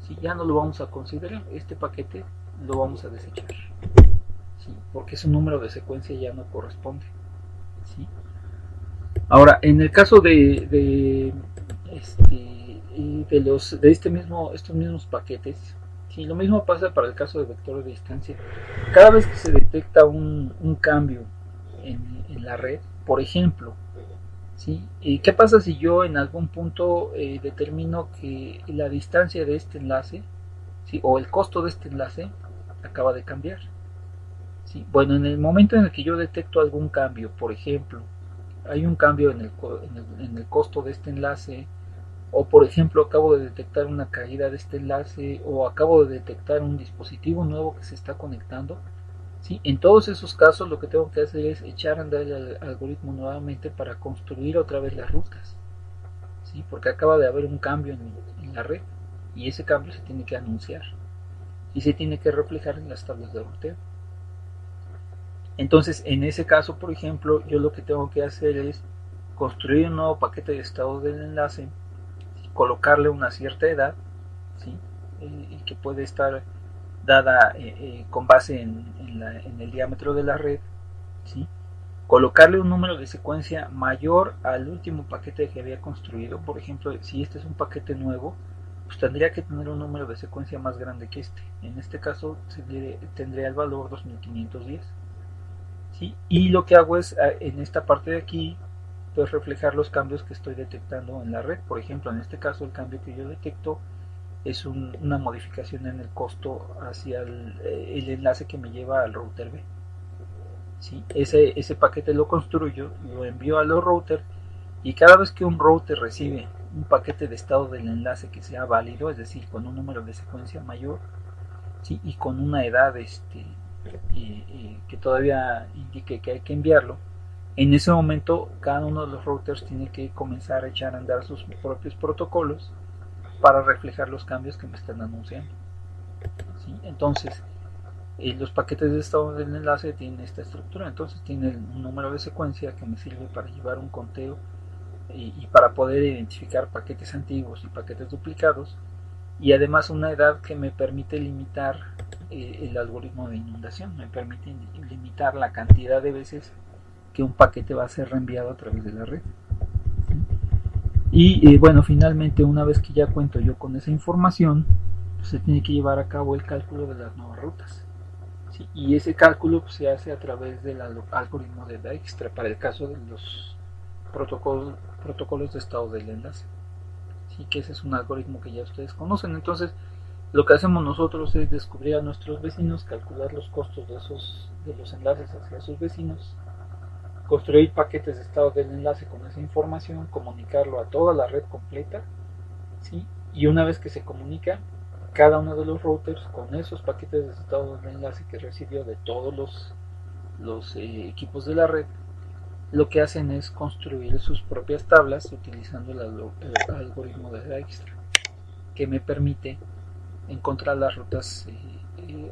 ¿Sí? Ya no lo vamos a considerar, este paquete lo vamos a desechar. ¿Sí? Porque su número de secuencia ya no corresponde. ¿Sí? Ahora, en el caso de estos mismos paquetes, ¿sí?, lo mismo pasa para el caso de vectores de distancia. Cada vez que se detecta un cambio en la red, por ejemplo, ¿sí?, ¿qué pasa si yo en algún punto determino que la distancia de este enlace, ¿sí?, o el costo de este enlace acaba de cambiar? ¿Sí? Bueno, en el momento en el que yo detecto algún cambio, por ejemplo, hay un cambio en el costo de este enlace, o por ejemplo acabo de detectar una caída de este enlace, o acabo de detectar un dispositivo nuevo que se está conectando, ¿sí?, en todos esos casos lo que tengo que hacer es echar a andar el algoritmo nuevamente para construir otra vez las rutas. ¿Sí? Porque acaba de haber un cambio en la red y ese cambio se tiene que anunciar y se tiene que reflejar en las tablas de ruteo. Entonces, en ese caso, por ejemplo, yo lo que tengo que hacer es construir un nuevo paquete de estado del enlace, colocarle una cierta edad, ¿sí?, que puede estar dada con base en el diámetro de la red, ¿sí?, colocarle un número de secuencia mayor al último paquete que había construido. Por ejemplo, si este es un paquete nuevo, pues tendría que tener un número de secuencia más grande que este. En este caso tendría el valor 2510. ¿Sí? Y lo que hago es, en esta parte de aquí, después reflejar los cambios que estoy detectando en la red. Por ejemplo, en este caso el cambio que yo detecto es una modificación en el costo hacia el enlace que me lleva al router B. ¿Sí? Ese paquete lo construyo, lo envío a los routers, y cada vez que un router recibe un paquete de estado del enlace que sea válido, es decir, con un número de secuencia mayor, ¿sí? Y con una edad que todavía indique que hay que enviarlo, en ese momento cada uno de los routers tiene que comenzar a echar a andar sus propios protocolos para reflejar los cambios que me están anunciando. ¿Sí? Entonces, los paquetes de estado del enlace tienen esta estructura. Entonces tiene un número de secuencia que me sirve para llevar un conteo y para poder identificar paquetes antiguos y paquetes duplicados, y además una edad que me permite limitar el algoritmo de inundación, me permite limitar la cantidad de veces que un paquete va a ser reenviado a través de la red. Y bueno, finalmente, una vez que ya cuento yo con esa información, pues se tiene que llevar a cabo el cálculo de las nuevas rutas. ¿Sí? Y ese cálculo pues, se hace a través del algoritmo de Dijkstra para el caso de los protocolos de estado del enlace. ¿Sí? Que ese es un algoritmo que ya ustedes conocen. Entonces, lo que hacemos nosotros es descubrir a nuestros vecinos, calcular los costos de los enlaces hacia sus vecinos, construir paquetes de estado del enlace con esa información, comunicarlo a toda la red completa, ¿sí? Y una vez que se comunica, cada uno de los routers con esos paquetes de estado del enlace que recibió de todos los equipos de la red, lo que hacen es construir sus propias tablas utilizando el algoritmo de Dijkstra, que me permite encontrar las rutas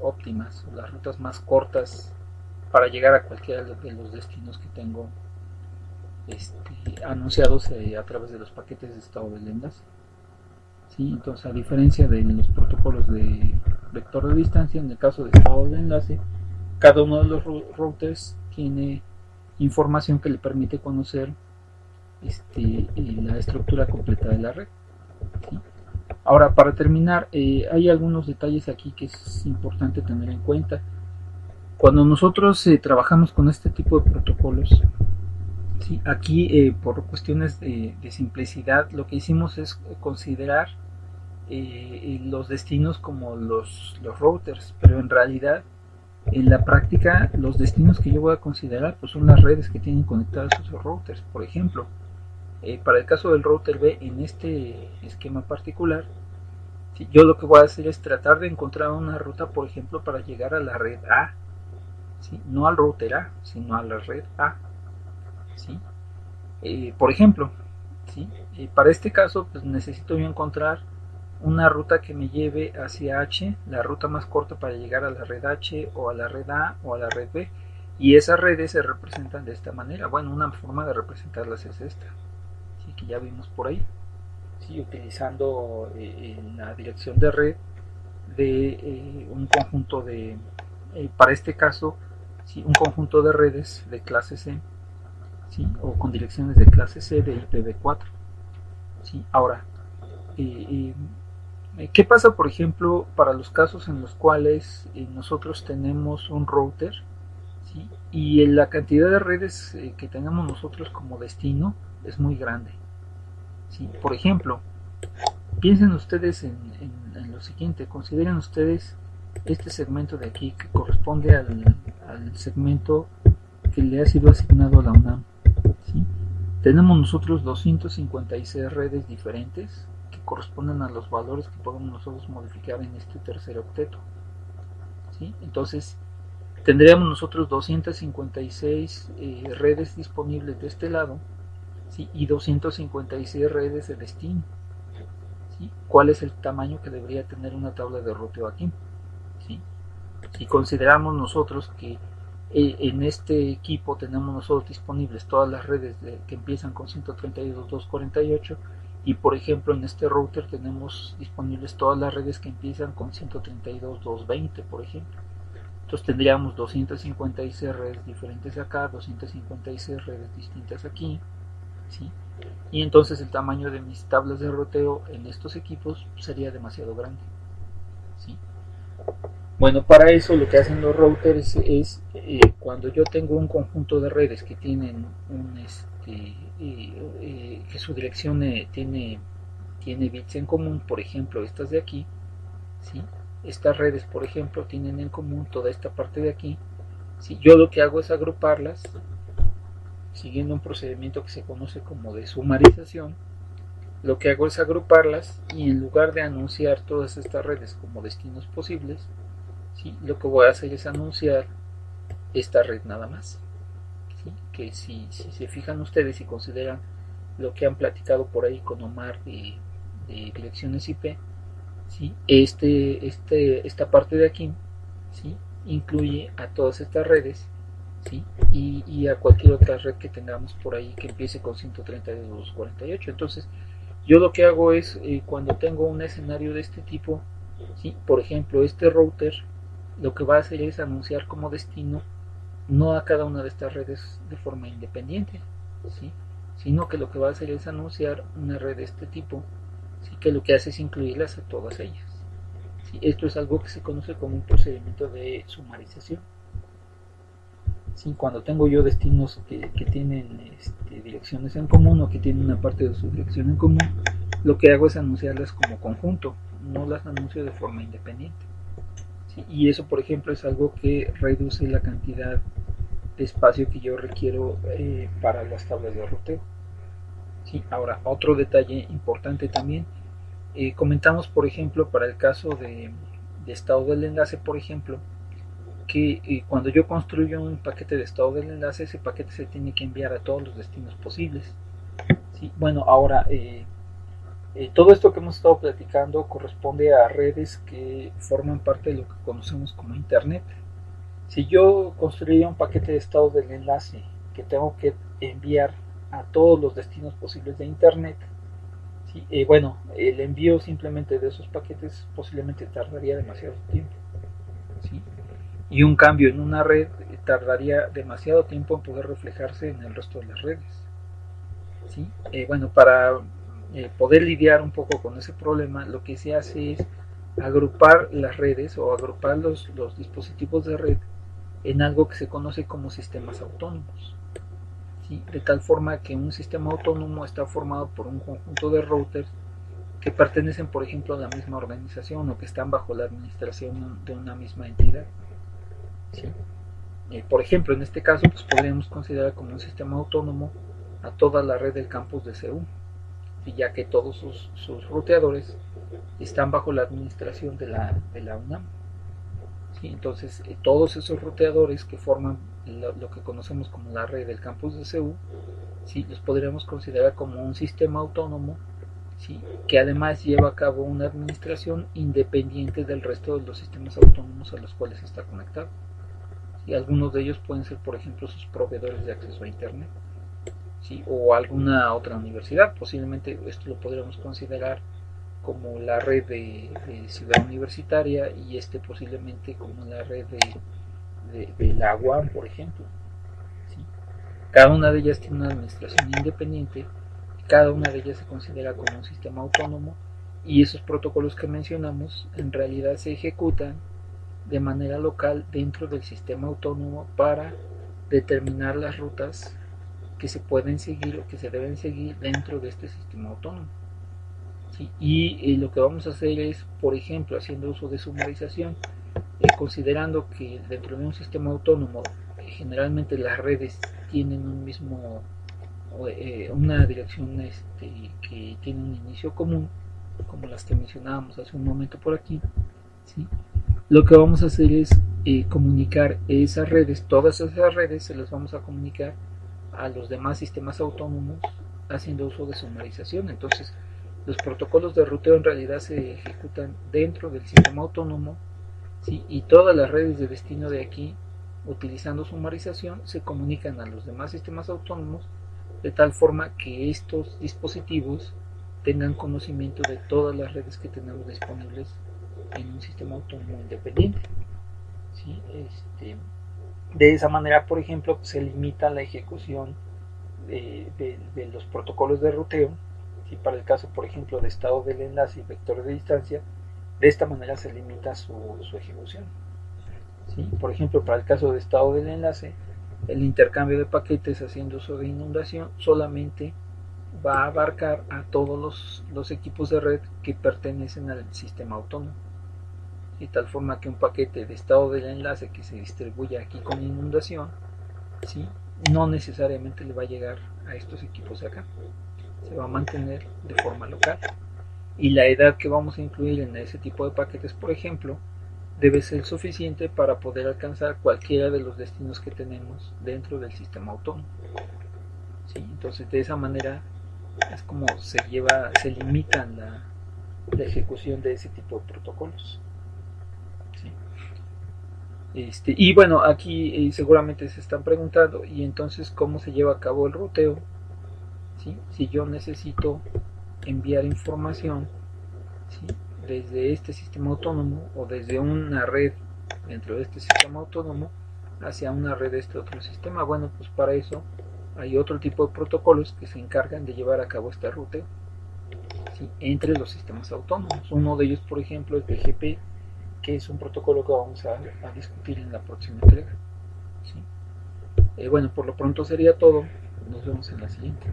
óptimas, las rutas más cortas para llegar a cualquiera de los destinos que tengo anunciados a través de los paquetes de estado del enlace. ¿Sí? Entonces, a diferencia de los protocolos de vector de distancia, en el caso de estado del enlace, cada uno de los routers tiene información que le permite conocer la estructura completa de la red. ¿Sí? Ahora, para terminar, hay algunos detalles aquí que es importante tener en cuenta. Cuando nosotros trabajamos con este tipo de protocolos, ¿sí? Aquí por cuestiones de simplicidad, lo que hicimos es considerar los destinos como los routers, pero en realidad en la práctica los destinos que yo voy a considerar pues son las redes que tienen conectados esos routers. Por ejemplo, para el caso del router B, en este esquema particular, ¿sí? Yo lo que voy a hacer es tratar de encontrar una ruta, por ejemplo, para llegar a la red A, ¿sí? No al router A, sino a la red A, ¿sí? Por ejemplo, ¿sí? Para este caso pues necesito yo encontrar una ruta que me lleve hacia H, la ruta más corta para llegar a la red H o a la red A o a la red B, y esas redes se representan de esta manera. Bueno, una forma de representarlas es esta, ¿sí? Que ya vimos por ahí, ¿sí? Utilizando la dirección de red de un conjunto de, para este caso, ¿sí? Un conjunto de redes de clase C, ¿sí? O con direcciones de clase C de IPv4. ¿Sí? Ahora, ¿qué pasa, por ejemplo, para los casos en los cuales nosotros tenemos un router, ¿sí? Y la cantidad de redes que tenemos nosotros como destino es muy grande? ¿Sí? Por ejemplo, piensen ustedes en lo siguiente, consideren ustedes este segmento de aquí que corresponde al segmento que le ha sido asignado a la UNAM. ¿Sí? Tenemos nosotros 256 redes diferentes que corresponden a los valores que podemos nosotros modificar en este tercer octeto. ¿Sí? Entonces, tendríamos nosotros 256 redes disponibles de este lado, ¿sí? Y 256 redes de destino. ¿Sí? ¿Cuál es el tamaño que debería tener una tabla de ruteo aquí? ¿Sí? Si consideramos nosotros que en este equipo tenemos nosotros disponibles todas las redes que empiezan con 132.248, y por ejemplo en este router tenemos disponibles todas las redes que empiezan con 132.220, por ejemplo. Entonces tendríamos 256 redes diferentes acá, 256 redes distintas aquí, ¿sí? Y entonces el tamaño de mis tablas de ruteo en estos equipos sería demasiado grande, ¿sí? Bueno, para eso lo que hacen los routers es cuando yo tengo un conjunto de redes que tienen que su dirección tiene bits en común, por ejemplo estas de aquí, ¿sí? Estas redes, por ejemplo, tienen en común toda esta parte de aquí. ¿Sí? Yo lo que hago es agruparlas siguiendo un procedimiento que se conoce como de sumarización. Lo que hago es agruparlas y en lugar de anunciar todas estas redes como destinos posibles, ¿sí? Lo que voy a hacer es anunciar esta red nada más. ¿Sí? Que si se fijan ustedes y consideran lo que han platicado por ahí con Omar de direcciones IP, ¿sí? Esta parte de aquí, ¿sí? Incluye a todas estas redes, ¿sí? Y a cualquier otra red que tengamos por ahí que empiece con 132.48. Entonces yo lo que hago es cuando tengo un escenario de este tipo, ¿sí? Por ejemplo este router lo que va a hacer es anunciar como destino no a cada una de estas redes de forma independiente, ¿sí? Sino que lo que va a hacer es anunciar una red de este tipo, ¿sí? Que lo que hace es incluirlas a todas ellas, ¿sí? Esto es algo que se conoce como un procedimiento de sumarización. ¿Sí? Cuando tengo yo destinos que tienen direcciones en común o que tienen una parte de su dirección en común, lo que hago es anunciarlas como conjunto, no las anuncio de forma independiente. ¿Sí? Y eso, por ejemplo, es algo que reduce la cantidad de espacio que yo requiero para las tablas de ruteo. ¿Sí? Ahora, otro detalle importante también, comentamos, por ejemplo, para el caso de estado del enlace, por ejemplo, que cuando yo construyo un paquete de estado del enlace, ese paquete se tiene que enviar a todos los destinos posibles. ¿Sí? Bueno, ahora todo esto que hemos estado platicando corresponde a redes que forman parte de lo que conocemos como Internet. Si yo construiría un paquete de estado del enlace que tengo que enviar a todos los destinos posibles de Internet, ¿sí? Bueno, el envío simplemente de esos paquetes posiblemente tardaría demasiado tiempo, ¿sí? Y un cambio en una red tardaría demasiado tiempo en poder reflejarse en el resto de las redes, ¿sí? Bueno, para poder lidiar un poco con ese problema, lo que se hace es agrupar las redes o agrupar los dispositivos de red en algo que se conoce como sistemas autónomos, ¿sí? De tal forma que un sistema autónomo está formado por un conjunto de routers que pertenecen, por ejemplo, a la misma organización o que están bajo la administración de una misma entidad, ¿sí? Por ejemplo, en este caso, pues podríamos considerar como un sistema autónomo a toda la red del campus de CEU, ya que todos sus ruteadores están bajo la administración de la UNAM. ¿Sí? Entonces, todos esos ruteadores que forman lo que conocemos como la red del campus de CEU, ¿sí? Los podríamos considerar como un sistema autónomo, ¿sí? Que además lleva a cabo una administración independiente del resto de los sistemas autónomos a los cuales está conectado. Y algunos de ellos pueden ser, por ejemplo, sus proveedores de acceso a Internet, ¿sí? O alguna otra universidad. Posiblemente esto lo podríamos considerar como la red de ciudad universitaria y posiblemente como la red de la UAM, por ejemplo, ¿sí? Cada una de ellas tiene una administración independiente, cada una de ellas se considera como un sistema autónomo y esos protocolos que mencionamos en realidad se ejecutan de manera local dentro del sistema autónomo para determinar las rutas que se pueden seguir o que se deben seguir dentro de este sistema autónomo. ¿Sí? Y lo que vamos a hacer es, por ejemplo, haciendo uso de sumarización, considerando que dentro de un sistema autónomo generalmente las redes tienen un mismo una dirección que tiene un inicio común, como las que mencionábamos hace un momento por aquí, ¿sí? Lo que vamos a hacer es comunicar esas redes, todas esas redes se las vamos a comunicar a los demás sistemas autónomos haciendo uso de sumarización. Entonces, los protocolos de ruteo en realidad se ejecutan dentro del sistema autónomo, ¿sí? Y todas las redes de destino de aquí, utilizando sumarización, se comunican a los demás sistemas autónomos de tal forma que estos dispositivos tengan conocimiento de todas las redes que tenemos disponibles en un sistema autónomo independiente, ¿sí? De esa manera, por ejemplo, se limita la ejecución de los protocolos de ruteo, ¿sí? Para el caso, por ejemplo, de estado del enlace y vector de distancia, de esta manera se limita su ejecución, ¿sí? Por ejemplo, para el caso de estado del enlace, el intercambio de paquetes haciendo uso de inundación solamente va a abarcar a todos los equipos de red que pertenecen al sistema autónomo, de tal forma que un paquete de estado del enlace que se distribuye aquí con inundación, ¿sí?, no necesariamente le va a llegar a estos equipos de acá, se va a mantener de forma local. Y la edad que vamos a incluir en ese tipo de paquetes, por ejemplo, debe ser suficiente para poder alcanzar cualquiera de los destinos que tenemos dentro del sistema autónomo. ¿Sí? Entonces, de esa manera es como se limita la ejecución de ese tipo de protocolos. ¿Sí? Y bueno, aquí seguramente se están preguntando, y entonces, ¿cómo se lleva a cabo el ruteo? ¿Sí? Si yo necesito enviar información, ¿sí?, desde este sistema autónomo o desde una red dentro de este sistema autónomo hacia una red de este otro sistema, bueno, pues para eso hay otro tipo de protocolos que se encargan de llevar a cabo este ruteo, ¿sí?, entre los sistemas autónomos. Uno de ellos, por ejemplo, es BGP, que es un protocolo que vamos a discutir en la próxima entrega. ¿Sí? Bueno, por lo pronto sería todo. Nos vemos en la siguiente.